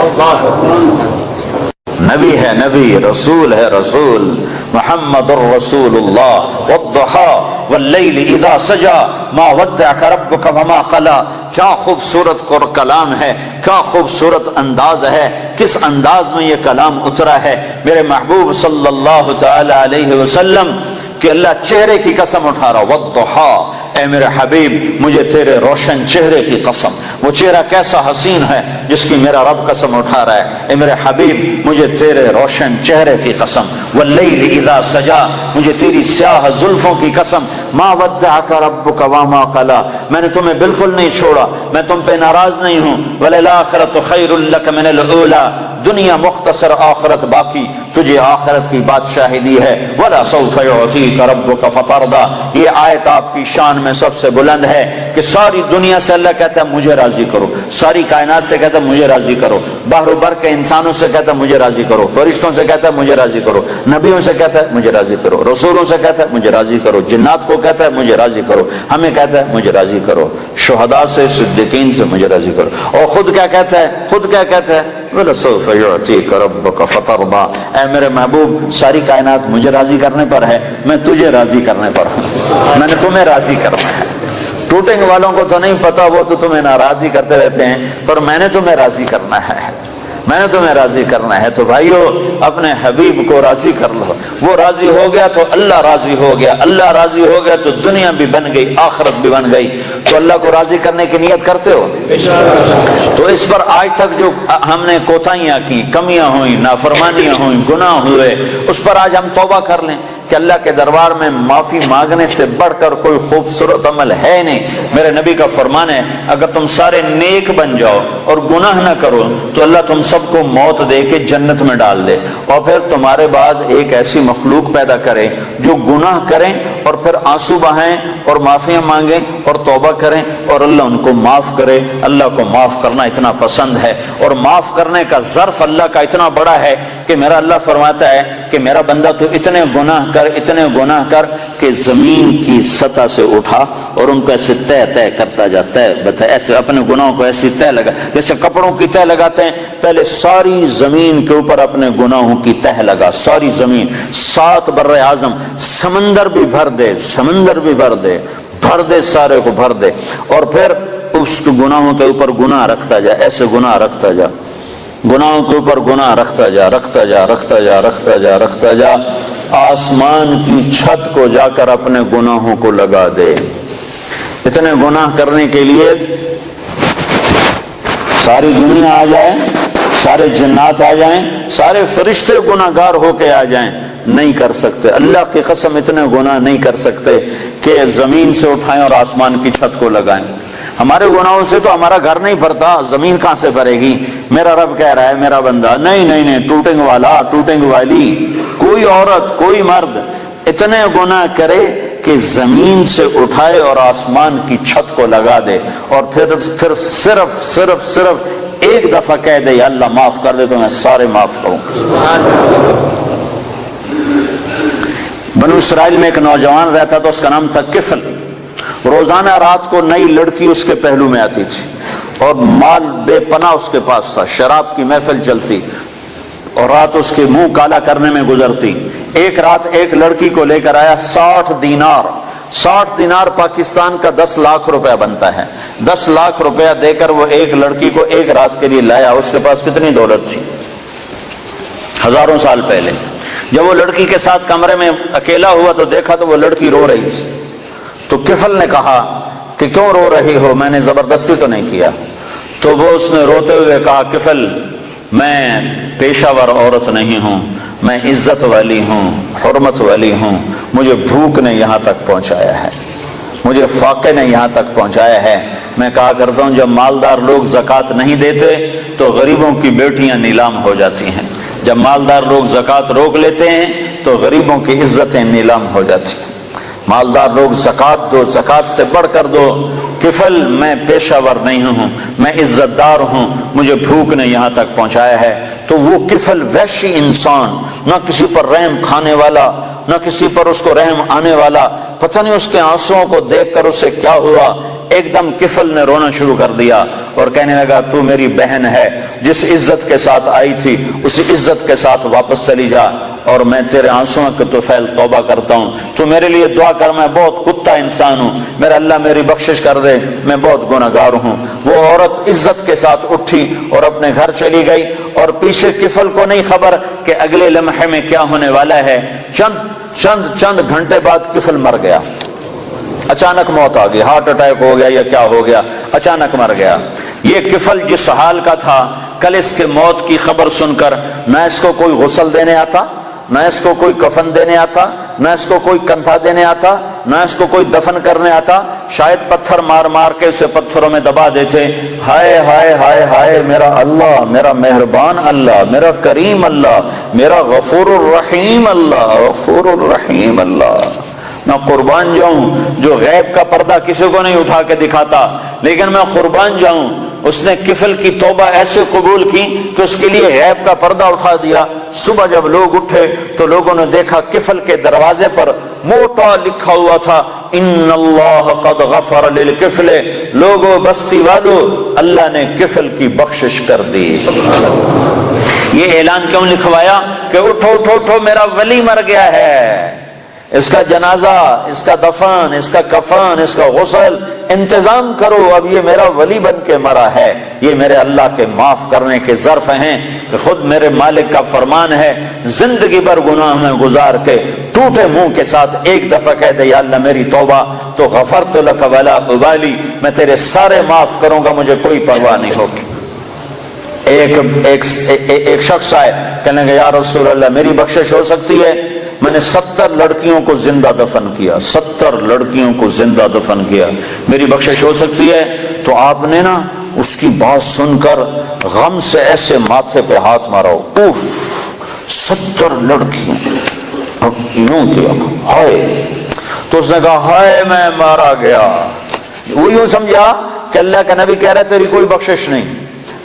نبی ہے نبی، رسول ہے رسول، محمد الرسول اللہ۔ والضحى واللیل اذا سجا ما ودعك ربك وما قلى، کیا خوبصورت کلام ہے، کیا خوبصورت انداز ہے، کس انداز میں یہ کلام اترا ہے میرے محبوب صلی اللہ تعالی علیہ وسلم، کہ اللہ چہرے کی قسم اٹھا رہا۔ والضحى، اے میرے حبیب مجھے تیرے روشن چہرے کی قسم، وہ چہرہ کیسا حسین ہے جس کی میرا رب قسم اٹھا رہا ہے۔ اے میرے حبیب مجھے تیرے روشن چہرے کی قسم، واللیل اذا سجا، مجھے تیری سیاہ زلفوں کی قسم، ما ودعک ربک وما قلی، میں نے تمہیں بالکل نہیں چھوڑا، میں تم پہ ناراض نہیں ہوں۔ وللآخرۃ خیر لک من الاولی، دنیا مختصر آخرت باقی، تجھے آخرت کی بادشاہی دی ہے۔ وَلَسَوْفَ يُعْطِيكَ رَبُّكَ فَتَرْضَىٰ، یہ آیت آپ کی شان میں سب سے بلند ہے کہ ساری دنیا سے اللہ کہتا ہے مجھے راضی کرو، ساری کائنات سے کہتا ہے مجھے راضی کرو، بحر و بر کے انسانوں سے کہتا ہے مجھے راضی کرو، فرشتوں سے کہتا ہے مجھے راضی کرو، نبیوں سے کہتا ہے مجھے راضی کرو، رسولوں سے کہتا ہے مجھے راضی کرو، جنات کو کہتا ہے مجھے راضی کرو، ہمیں کہتا ہے مجھے راضی کرو، شہداء سے، صدیقین سے مجھے راضی کرو۔ اور خود کیا کہتا ہے، خود کیا کہتا ہے، وَلَسَوْفَ يُعْطِيكَ رَبُّكَ فَتَرْضَىٰ، اے میرے محبوب ساری کائنات مجھے راضی کرنے پر ہے، میں تجھے راضی کرنے پر ہوں، میں نے تمہیں راضی کرنا ہے۔ ٹوٹنگ والوں کو تو نہیں پتا، وہ تو تمہیں ناراضی کرتے رہتے ہیں، پر میں نے تمہیں راضی کرنا ہے، میں نے تمہیں راضی کرنا ہے۔ تو بھائیو اپنے حبیب کو راضی کر لو، وہ راضی ہو گیا تو اللہ راضی ہو گیا، اللہ راضی ہو گیا تو دنیا بھی بن گئی، آخرت بھی بن گئی۔ تو اللہ کو راضی کرنے کی نیت کرتے ہو؟ تو اس پر آج تک جو ہم نے کوتاہیاں کی، کمیاں ہوئیں، نافرمانیاں ہوئیں، گناہ ہوئے، اس پر آج ہم توبہ کر لیں کہ اللہ کے دربار میں معافی مانگنے سے بڑھ کر کوئی خوبصورت عمل ہے نہیں۔ میرے نبی کا فرمان ہے اگر تم سارے نیک بن جاؤ اور گناہ نہ کرو تو اللہ تم سب کو موت دے کے جنت میں ڈال دے، اور پھر تمہارے بعد ایک ایسی مخلوق پیدا کرے جو گناہ کریں اور پھر آنسو بہائیں اور معافیاں مانگیں اور توبہ کریں اور اللہ ان کو معاف کرے۔ اللہ کو معاف کرنا اتنا پسند ہے، اور معاف کرنے کا ظرف اللہ کا اتنا بڑا ہے کہ میرا اللہ فرماتا ہے کہ میرا بندہ تو اتنے گناہ کر کہ زمین کی سطح سے اٹھا اور ان کو ایسے طے کرتا جاتا ہے، ایسے اپنے گناہوں کو ایسی طے لگا جیسے کپڑوں کی طے لگاتے ہیں، پہلے ساری زمین کے اوپر اپنے گناہوں کی تہ لگا، ساری زمین، 7 بر اعظم، سمندر بھی بھر دے، بھر دے، سارے کو بھر دے، اور پھر اس گناہوں کے اوپر گناہ رکھتا جا، ایسے گناہ رکھتا جا، گناہوں کے اوپر گناہ رکھتا جا، آسمان کی چھت کو جا کر اپنے گناہوں کو لگا دے۔ اتنے گناہ کرنے کے لیے ساری دنیا آ جائے، سارے جنات آ جائیں، سارے فرشتے گناہگار ہو کے آ جائیں، نہیں کر سکتے۔ اللہ کی قسم اتنے گناہ نہیں کر سکتے کہ زمین سے اٹھائیں اور آسمان کی چھت کو لگائیں۔ ہمارے گناہوں سے تو ہمارا گھر نہیں بھرتا، زمین کہاں سے بھرے گی؟ میرا رب کہہ رہا ہے میرا بندہ نہیں، ٹوٹنگ والا، ٹوٹنگ والی، کوئی عورت، کوئی مرد اتنے گناہ کرے کہ زمین سے اٹھائے اور آسمان کی چھت کو لگا دے، اور پھر صرف ایک دفعہ کہہ دے یا اللہ معاف کر دے تو میں سارے معاف کروں۔ بنو اسرائیل میں ایک نوجوان رہتا تھا، اس کا نام تھا کفل۔ روزانہ رات کو نئی لڑکی اس کے پہلو میں آتی تھی اور مال بے پناہ اس کے پاس تھا، شراب کی محفل چلتی اور رات اس کے منہ کالا کرنے میں گزرتی۔ ایک رات ایک لڑکی کو لے کر آیا، 60 60 دینار پاکستان کا 10 لاکھ روپیہ بنتا ہے. 10 لاکھ روپیہ دے کر وہ ایک لڑکی کو ایک رات کے لیے لایا. اس کے پاس کتنی دولت تھی ہزاروں سال پہلے. جب وہ لڑکی کے ساتھ کمرے میں اکیلا ہوا تو دیکھا تو وہ لڑکی رو رہی تھی. تو کفل نے کہا کہ کیوں رو رہی ہو؟ میں نے زبردستی تو نہیں کیا. تو وہ اس نے روتے ہوئے کہا کفل میں پیشہ ور عورت نہیں ہوں، میں عزت والی ہوں، حرمت والی ہوں. مجھے بھوک نے یہاں تک پہنچایا ہے، مجھے فاقے نے یہاں تک پہنچایا ہے. میں کہا کرتا ہوں جب مالدار لوگ زکوٰۃ نہیں دیتے تو غریبوں کی بیٹیاں نیلام ہو جاتی ہیں. جب مالدار لوگ زکوٰۃ روک لیتے ہیں تو غریبوں کی عزتیں نیلام ہو جاتی ہیں. مالدار لوگ زکوٰۃ دو، زکوٰۃ سے بڑھ کر دو. کفل میں پیشہ ور نہیں ہوں، میں عزت دار ہوں، مجھے بھوک نے یہاں تک پہنچایا ہے. تو وہ کفل وحشی انسان، نہ کسی پر رحم کھانے والا، نہ کسی پر اس کو رحم آنے والا. پتہ نہیں اس کے آنسوؤں کو دیکھ کر اسے کیا ہوا. ایک دم کفل نے رونا شروع کر دیا اور کہنے لگا تو میری بہن ہے، جس عزت کے ساتھ آئی تھی اسی عزت کے ساتھ واپس چلی جا، اور میں تیرے آنسوؤں کے طفیل توبہ کرتا ہوں. تو میرے لیے دعا کر، میں بہت کتا انسان ہوں، میرا اللہ میری بخشش کر دے، میں بہت گنہگار ہوں. وہ عورت عزت کے ساتھ اٹھی اور اپنے گھر چلی گئی. اور پیچھے کفل کو نہیں خبر کہ اگلے لمحے میں کیا ہونے والا ہے. چند گھنٹے بعد کفل مر گیا. اچانک موت آ گئی، ہارٹ اٹیک ہو گیا یا کیا ہو گیا، اچانک مر گیا. یہ کفل جس حال کا تھا، کل اس کے موت کی خبر سن کر نہ اس کو کوئی غسل دینے آتا، نہ اس کو کوئی کفن دینے آتا، نہ اس کو کوئی کندھا دینے آتا، نہ اس کو کوئی دفن کرنے آتا. شاید پتھر مار مار کے اسے پتھروں میں دبا دیتے. ہائے ہائے ہائے ہائے میرا اللہ، میرا مہربان اللہ، میرا کریم اللہ، میرا غفور الرحیم اللہ، غفور الرحیم اللہ. میں قربان جاؤں جو غیب کا پردہ کسی کو نہیں اٹھا کے دکھاتا، لیکن میں قربان جاؤں اس نے کفل کی توبہ ایسے قبول کی کہ اس کے لیے غیب کا پردہ اٹھا دیا. صبح جب لوگ اٹھے تو لوگوں نے دیکھا کفل کے دروازے پر موٹا لکھا ہوا تھا ان اللہ قد غفر للکفل. لوگوں بستی والو، اللہ نے کفل کی بخشش کر دی. یہ اعلان کیوں لکھوایا کہ اٹھو اٹھو اٹھو میرا ولی مر گیا ہے، اس کا جنازہ، اس کا دفن، اس کا کفن، اس کا غسل انتظام کرو. اب یہ میرا ولی بن کے مرا ہے. یہ میرے اللہ کے معاف کرنے کے ظرف ہیں کہ خود میرے مالک کا فرمان ہے زندگی بھر گناہ میں گزار کے ٹوٹے منہ کے ساتھ ایک دفعہ کہہ دے یا اللہ میری توبہ، تو غفرت لک ولا ابالی، میں تیرے سارے معاف کروں گا، مجھے کوئی پرواہ نہیں ہوگی. ایک شخص آئے کہنے لگا یا رسول اللہ میری بخشش ہو سکتی ہے؟ میں نے 70 لڑکیوں کو زندہ دفن کیا، 70 لڑکیوں کو زندہ دفن کیا، میری بخشش ہو سکتی ہے؟ تو آپ نے نا اس کی بات سن کر غم سے ایسے ماتھے پہ ہاتھ مارا، اوف 70 لڑکیوں، یوں کیا ہائے. تو اس نے کہا ہائے میں مارا گیا. وہ یوں سمجھا کہ اللہ کا نبی کہہ رہا ہے تیری کوئی بخشش نہیں.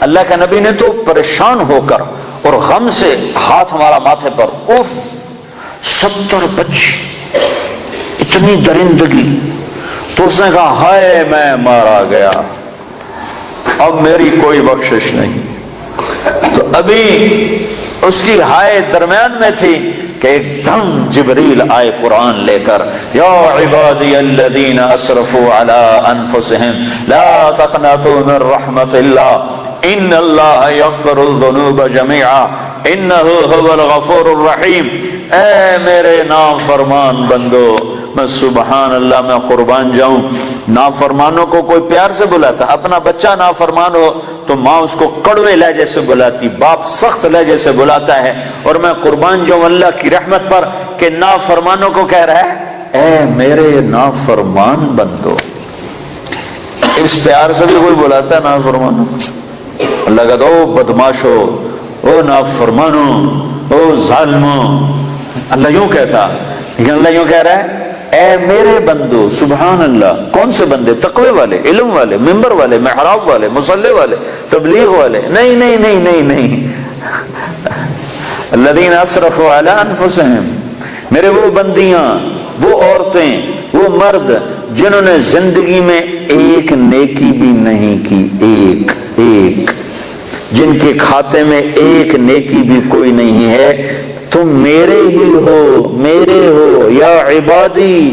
اللہ کا نبی نے تو پریشان ہو کر اور غم سے ہاتھ مارا ماتھے پر، اوف 70 بچے، اتنی درندگی. تو اس نے کہا ہائے میں مارا گیا، اب میری کوئی بخشش نہیں. تو ابھی اس کی ہائے درمیان میں تھی کہ ایک دم جبریل آئے قرآن لے کر، یا عبادی الذین اسرفوا علی انفسہم لا تقنطوا من رحمت اللہ ان اللہ یغفر الذنوب جميعا انہ هو الغفور الرحیم. اے میرے نافرمان بندو، میں سبحان اللہ میں قربان جاؤں، نافرمانوں کو کوئی پیار سے بلاتا. اپنا بچہ نافرمان ہو تو ماں اس کو کڑوے لہجے سے بلاتی، باپ سخت لہجے سے بلاتا ہے. اور میں قربان جاؤں اللہ کی رحمت پر کہ نافرمانوں کو کہہ رہا ہے اے میرے نافرمان بندو. اس پیار سے بھی کوئی بلاتا ہے نافرمانوں؟ اللہ کہتا او بدماشو، او نافرمانو، او ظالمو. اللہ یوں کہتا، لیکن اللہ یوں کہہ رہا ہے اے میرے بندو. سبحان اللہ. کون سے بندے؟ تقوی والے، علم والے، منبر والے، محراب والے، مصلی والے، تبلیغ والے؟ نہیں نہیں نہیں نہیں نہیں. الذین اسرفوا علی انفسہم، میرے وہ بندیاں، وہ عورتیں، وہ مرد جنہوں نے زندگی میں ایک نیکی بھی نہیں کی، ایک جن کے کھاتے میں ایک نیکی بھی کوئی نہیں ہے. تم میرے ہی ہو، میرے ہو. یا عبادی،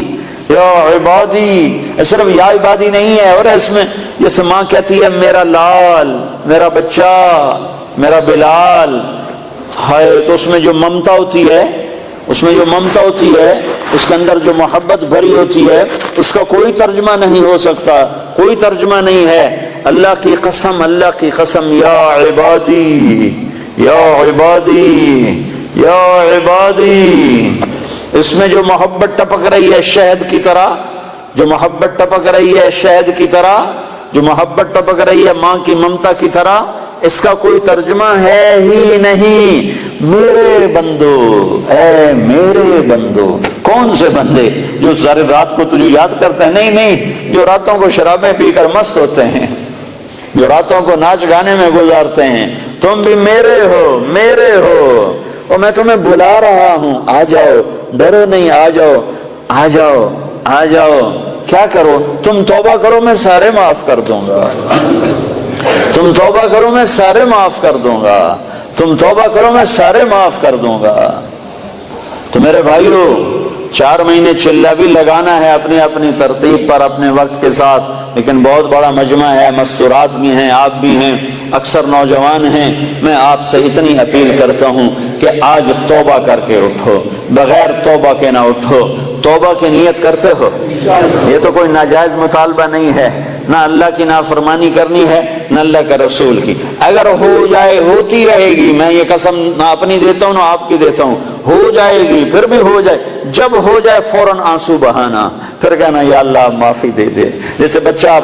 یا عبادی، صرف یا عبادی نہیں ہے، اور اس میں جیسے ماں کہتی ہے میرا لال، میرا بچہ، میرا بلال، ہائے، تو اس میں جو ممتا ہوتی ہے، اس میں جو ممتا ہوتی ہے، اس کے اندر جو محبت بھری ہوتی ہے، اس کا کوئی ترجمہ نہیں ہو سکتا، کوئی ترجمہ نہیں ہے۔ اللہ کی قسم، اللہ کی قسم، یا عبادی، یا عبادی، یا عبادی، اس میں جو محبت ٹپک رہی ہے شہد کی طرح، جو محبت ٹپک رہی ہے شہد کی طرح، جو محبت ٹپک رہی ہے ماں کی ممتا کی طرح، اس کا کوئی ترجمہ ہے ہی نہیں۔ میرے بندو، اے میرے بندو، کون سے بندے جو ساری رات کو تجھے یاد کرتے ہیں؟ نہیں نہیں، جو راتوں کو شرابیں پی کر مست ہوتے ہیں، جو راتوں کو ناچ گانے میں گزارتے ہیں۔ تم بھی میرے ہو، میرے ہو، اور میں تمہیں بلا رہا ہوں، آ جاؤ، ڈرو نہیں، آ جاؤ، آ جاؤ، آ جاؤ۔ کیا کرو؟ تم توبہ کرو، میں سارے معاف کر دوں گا، تم توبہ کرو میں سارے معاف کر دوں گا، تم توبہ کرو میں سارے معاف کر دوں گا۔ تو میرے بھائیو، 4 مہینے چلہ بھی لگانا ہے اپنی اپنی ترتیب پر، اپنے وقت کے ساتھ، لیکن بہت بڑا مجمع ہے، مستورات بھی ہیں، آپ بھی ہیں، اکثر نوجوان ہیں۔ میں آپ سے اتنی اپیل کرتا ہوں کہ آج توبہ کر کے اٹھو، بغیر توبہ کے نہ اٹھو۔ توبہ کی نیت کرتے ہو؟ یہ تو کوئی ناجائز مطالبہ نہیں ہے، نہ اللہ کی نافرمانی کرنی ہے، نہ اللہ کا رسول کی۔ اگر ہو جائے، ہوتی رہے گی، میں یہ قسم نہ اپنی دیتا ہوں نہ آپ کی دیتا ہوں، ہو جائے گی، پھر بھی ہو جائے، جب ہو جائے فوراً آنسو بہانا، پھر کہنا یا اللہ معافی دے دے۔ جیسے بچہ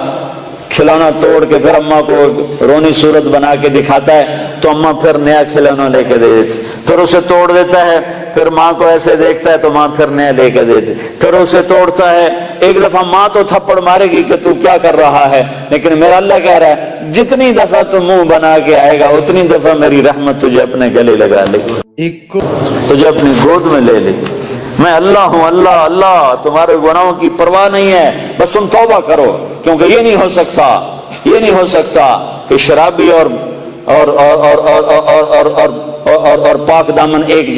کھلونا توڑ کے پھر اماں کو رونی صورت بنا کے دکھاتا ہے تو اماں پھر نیا کھلونا لے کے دے دیتی، پھر اسے توڑ دیتا ہے، پھر ماں کو ایسے دیکھتا ہے تو ماں پھر نیا لے کے دے دیتی، پھر اسے توڑتا ہے۔ ایک دفعہ ماں تو تھپڑ مارے گی کہ تو کیا کر رہا ہے، لیکن میرا اللہ کہہ رہا ہے جتنی دفعہ تو منہ بنا کے آئے گا اتنی دفعہ میری رحمت تجھے اپنے گلے لگا لے گی، تجھے اپنی گود میں لے لے گی۔ میں اللہ ہوں، اللہ اللہ، تمہارے گناہوں کی پرواہ نہیں ہے، بس تم توبہ کرو، کیونکہ یہ نہیں ہو سکتا، یہ نہیں ہو سکتا کہ شرابی اور پاک دامن ایک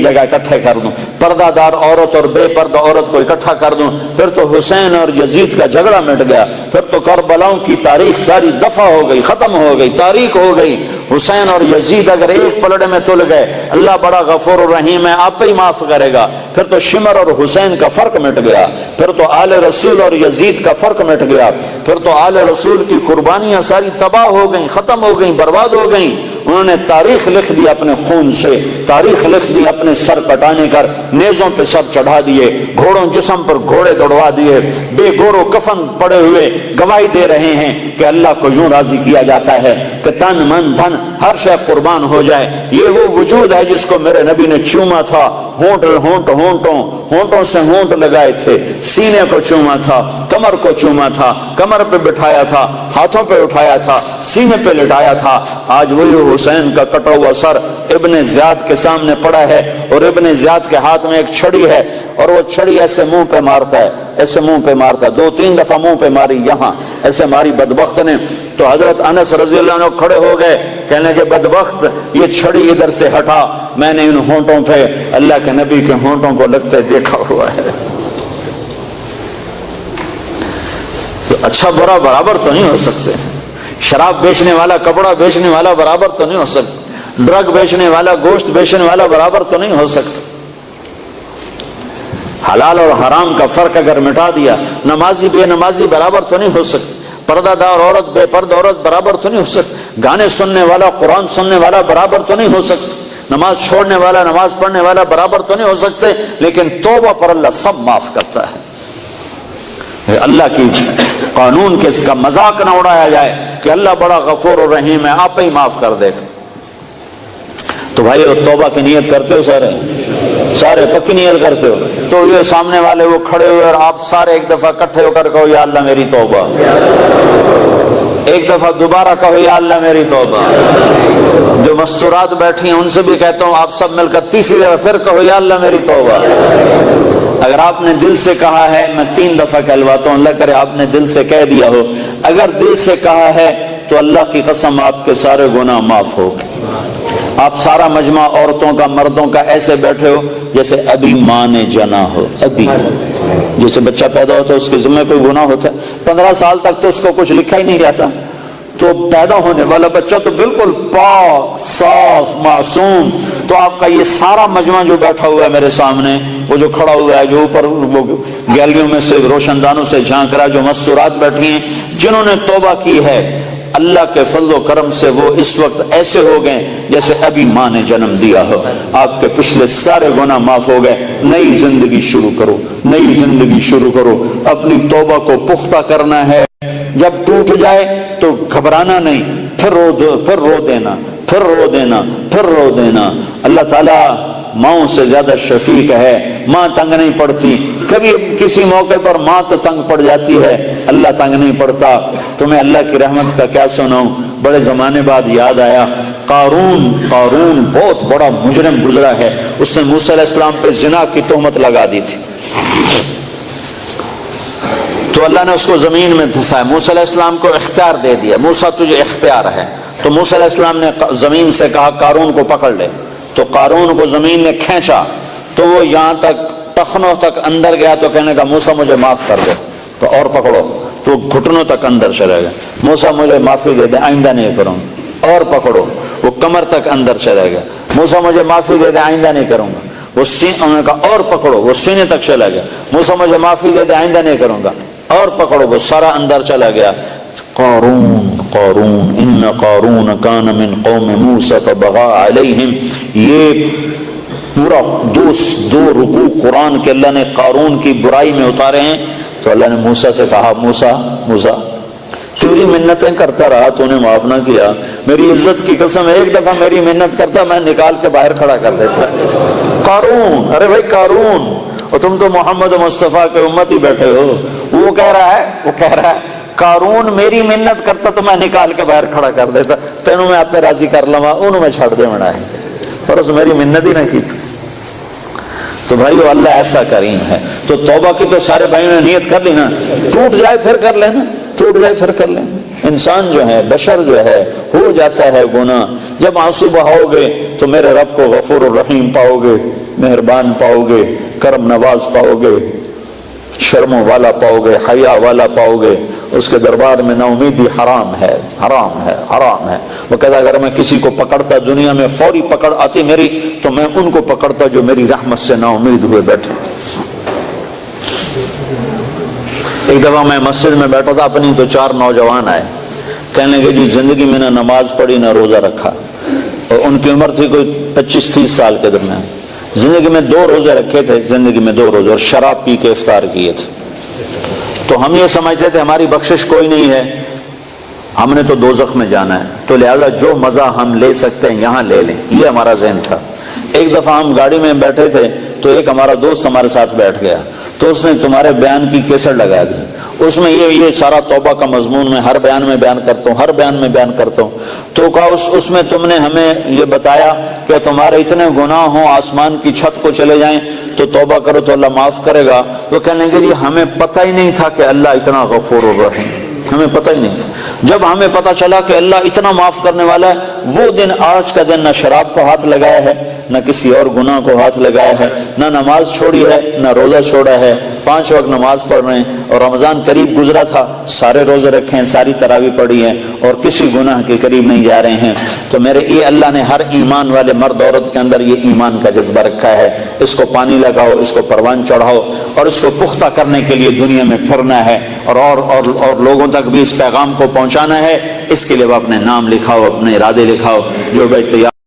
جگہ اکٹھے کر دوں، پردہ دار عورت اور بے پردہ عورت کو اکٹھا کر دوں، پھر تو حسین اور یزید کا جھگڑا مٹ گیا، پھر تو کربلاؤں کی تاریخ ساری دفع ہو گئی، ختم ہو گئی، تاریخ ہو گئی۔ حسین اور یزید اگر ایک پلڑے میں تل گئے، اللہ بڑا غفور الرحیم ہے، آپ ہی معاف کرے گا۔ پھر تو شمر اور حسین کا فرق مٹ گیا، پھر تو آل رسول اور یزید کا فرق مٹ گیا، پھر تو آل رسول کی قربانیاں ساری تباہ ہو گئیں، ختم ہو گئیں، برباد ہو گئیں۔ انہوں نے تاریخ لکھ دی اپنے خون سے، تاریخ لکھ دی اپنے سر کٹانے کر، نیزوں پہ سر چڑھا دیے، گھوڑوں جسم پر گھوڑے دوڑوا دیے، بے گورو کفن پڑے ہوئے گواہی دے رہے ہیں کہ اللہ کو یوں راضی کیا جاتا ہے کہ تن من دھن ہر شے قربان ہو جائے۔ یہ وہ وجود ہے جس کو میرے نبی نے چوما تھا، ہونٹوں سے ہونٹ لگائے تھے، سینے کو چوما تھا، کمر کو چوما تھا، کمر پہ بٹھایا تھا، ہاتھوں پہ اٹھایا تھا، سینے پہ لٹایا تھا۔ آج وہی حسین کا کٹا ہوا سر ابن زیاد کے سامنے پڑا ہے، اور ابن زیاد کے ہاتھ میں ایک چھڑی ہے، اور وہ چھڑی ایسے منہ پہ مارتا ہے، ایسے منہ پہ مارتا ہے، 2-3 دفعہ منہ پہ ماری، یہاں ایسے ماری بدبخت نے۔ تو حضرت انس رضی اللہ عنہ کھڑے ہو گئے، کہنے کہ بدبخت یہ چھڑی ادھر سے ہٹا، میں نے ان ہونٹوں پہ اللہ کے نبی کے ہونٹوں کو لگتے دیکھا ہوا ہے۔ تو اچھا برا برابر تو نہیں ہو سکتے، شراب بیچنے والا، کپڑا بیچنے والا برابر تو نہیں ہو سکتا، ڈرگ بیچنے والا، گوشت بیچنے والا برابر تو نہیں ہو سکتا۔ حلال اور حرام کا فرق اگر مٹا دیا، نمازی بے نمازی برابر تو نہیں ہو سکتا، پردہ دار عورت بے پردہ عورت برابر تو نہیں ہو سکتا، گانے سننے والا قرآن سننے والا برابر تو نہیں ہو سکتا، نماز چھوڑنے والا نماز پڑھنے والا برابر تو نہیں ہو سکتے، لیکن توبہ پر اللہ سب معاف کرتا ہے۔ اللہ کی قانون کے اس کا مذاق نہ اڑایا جائے کہ اللہ بڑا غفور و رحیم ہے، آپ ہی معاف کر دے گا۔ تو بھائی توبہ کی نیت کرتے ہو؟ سارے پکی نیت کرتے ہو؟ تو یہ سامنے والے وہ کھڑے ہوئے اور آپ سارے ایک دفعہ اکٹھے ہو کر کہو یا اللہ میری توبہ، ایک دفعہ دوبارہ کہو یا اللہ میری توبہ۔ جو مستورات بیٹھی ہیں ان سے بھی کہتا ہوں آپ سب مل کر تیسری دفعہ پھر کہو یا اللہ میری توبہ۔ اگر آپ نے دل سے کہا ہے، میں 3 دفعہ کہلواتا ہوں، اللہ کرے آپ نے دل سے کہہ دیا ہو، اگر دل سے کہا ہے تو اللہ کی قسم آپ کے سارے گناہ معاف ہو گئے۔ آپ سارا مجمع عورتوں کا مردوں کا ایسے بیٹھے ہو جیسے ابھی ماں نے جنا ہو، ابھی جیسے بچہ پیدا ہوتا ہے اس کے ذمہ کوئی گناہ ہوتا ہے، 15 سال تک تو اس کو کچھ لکھا ہی نہیں رہتا، تو پیدا ہونے والا بچہ تو بالکل پاک صاف معصوم. تو آپ کا یہ سارا مجمع جو بیٹھا ہوا ہے میرے سامنے، وہ جو کھڑا ہوا ہے، جو اوپر وہ گیلریوں میں سے روشن دانوں سے جھانک رہا ہے، جو مستورات بیٹھی ہیں، جنہوں نے توبہ کی ہے، اللہ کے فضل و کرم سے وہ اس وقت ایسے ہو گئے جیسے ابھی ماں نے جنم دیا ہو. آپ کے پچھلے سارے گناہ معاف ہو گئے. نئی زندگی شروع کرو، نئی زندگی شروع کرو. اپنی توبہ کو پختہ کرنا ہے. جب ٹوٹ جائے تو گھبرانا نہیں، پھر رو دینا، پھر رو دینا، پھر رو دینا. اللہ تعالیٰ ماؤں سے زیادہ شفیق ہے. ماں تنگ نہیں پڑتی. کبھی کسی موقع پر ماں تو تنگ پڑ جاتی ہے، اللہ تنگ نہیں پڑتا. تمہیں اللہ کی رحمت کا کیا سناؤں، بڑے زمانے بعد یاد آیا. قارون بہت بڑا مجرم گزرا ہے. اس نے موسیٰ علیہ السلام پہ زنا کی تہمت لگا دی تھی، تو اللہ نے اس کو زمین میں دھسایا. موسیٰ علیہ السلام کو اختیار دے دیا، موسیٰ تجھے اختیار ہے. تو موسیٰ علیہ السلام نے زمین سے کہا قارون کو پکڑ لے. تو قارون کو زمین نے کھینچا تو وہ یہاں تک ٹخنوں تک اندر گیا. تو کہنے کا موسیٰ مجھے معاف کر دے. تو اور پکڑو تو گھٹنوں تک اندر چلے گئے. موسیٰ مجھے معافی دے دے، آئندہ نہیں کروں. اور پکڑو، وہ کمر تک اندر چلے گئے. موسیٰ مجھے معافی دے دے، آئندہ نہیں کروں گا. وہ انہوں نے کہا اور پکڑو، وہ سینے تک چلا گیا. موسیٰ مجھے معافی دے دے، آئندہ نہیں کروں گا. اور پکڑو، وہ سارا اندر چلا گیا. قارون ان قارون کان من قوم موسیٰ فبغى علیہم. یہ پورا دو رکوع قرآن کے اللہ نے قارون کی برائی میں اتارے ہیں. تو اللہ نے موسیٰ سے کہا موسیٰ تیری منتیں کرتا رہا، تو نے معاف نہ کیا. میری عزت کی قسم، ایک دفعہ میری منت کرتا میں نکال کے باہر کھڑا کر دیتا. قارون، ارے بھائی قارون، اور تم تو محمد مصطفیٰ کے امت ہی بیٹھے ہو. وہ کہہ رہا ہے قارون میری منت کرتا تو میں نکال کے باہر کھڑا کر دیتا. تینوں میں آپ پہ راضی کر لوا، انہوں میں چھڑ دے منا ہے، پر اس میری منت ہی نہ کی. تو بھائیو اللہ ایسا کریم ہے. تو توبہ کی تو سارے بھائیوں نے نیت کر لی نا. ٹوٹ جائے پھر کر لینا، ٹوٹ جائے پھر کر لینا. انسان جو ہے، بشر جو ہے، ہو جاتا ہے گناہ. جب آنسو بہاؤ گے تو میرے رب کو غفور الرحیم پاؤ گے، مہربان پاؤ گے، کرم نواز پاؤ گے، شرموں والا پاؤ گے، حیا والا پاؤ گے. اس کے دربار میں نا امیدی حرام ہے، حرام ہے، حرام ہے. وہ کہتا اگر میں کسی کو پکڑتا، دنیا میں فوری پکڑ آتی میری، تو میں ان کو پکڑتا جو میری رحمت سے نا امید ہوئے بیٹھے. ایک دفعہ میں مسجد میں بیٹھا تھا اپنی، تو 4 نوجوان آئے. کہنے لگے جی زندگی میں نہ نماز پڑھی نہ روزہ رکھا. اور ان کی عمر تھی کوئی 25-30 سال کے درمیان. زندگی میں 2 روزے رکھے تھے، زندگی میں 2 روزے، اور شراب پی کے افطار کیے تھے. تو ہم یہ سمجھتے تھے ہماری بخشش کوئی نہیں ہے، ہم نے تو دوزخ میں جانا ہے، تو لہذا جو مزہ ہم لے سکتے ہیں یہاں لے لیں. یہ ہمارا ذہن تھا. ایک دفعہ ہم گاڑی میں بیٹھے تھے تو ایک ہمارا دوست ہمارے ساتھ بیٹھ گیا. تو اس نے تمہارے بیان کی کیسٹ لگا دی. اس میں یہ سارا توبہ کا مضمون میں ہر بیان میں بیان کرتا ہوں. تو کہا اس میں تم نے ہمیں یہ بتایا کہ تمہارے اتنے گناہ ہوں آسمان کی چھت کو چلے جائیں تو توبہ کرو تو اللہ معاف کرے گا. تو کہنے لگے جی ہمیں پتہ ہی نہیں تھا کہ اللہ اتنا غفور الرحیم، ہمیں پتہ ہی نہیں تھا. جب ہمیں پتہ چلا کہ اللہ اتنا معاف کرنے والا ہے، وہ دن آج کا دن نہ شراب کو ہاتھ لگایا ہے، نہ کسی اور گناہ کو ہاتھ لگایا ہے، نہ نماز چھوڑی ہے، نہ روزہ چھوڑا ہے. 5 وقت نماز پڑھ رہے ہیں، اور رمضان قریب گزرا تھا، سارے روزے رکھے ہیں، ساری تراویح پڑھی ہیں، اور کسی گناہ کے قریب نہیں جا رہے ہیں. تو میرے یہ اللہ نے ہر ایمان والے مرد عورت کے اندر یہ ایمان کا جذبہ رکھا ہے. اس کو پانی لگاؤ، اس کو پروان چڑھاؤ، اور اس کو پختہ کرنے کے لیے دنیا میں پھرنا ہے، اور لوگوں تک بھی اس پیغام کو پہنچانا ہے. اس کے لیے وہ اپنے نام لکھاؤ، اپنے ارادے لکھاؤ. جو بھائی تیار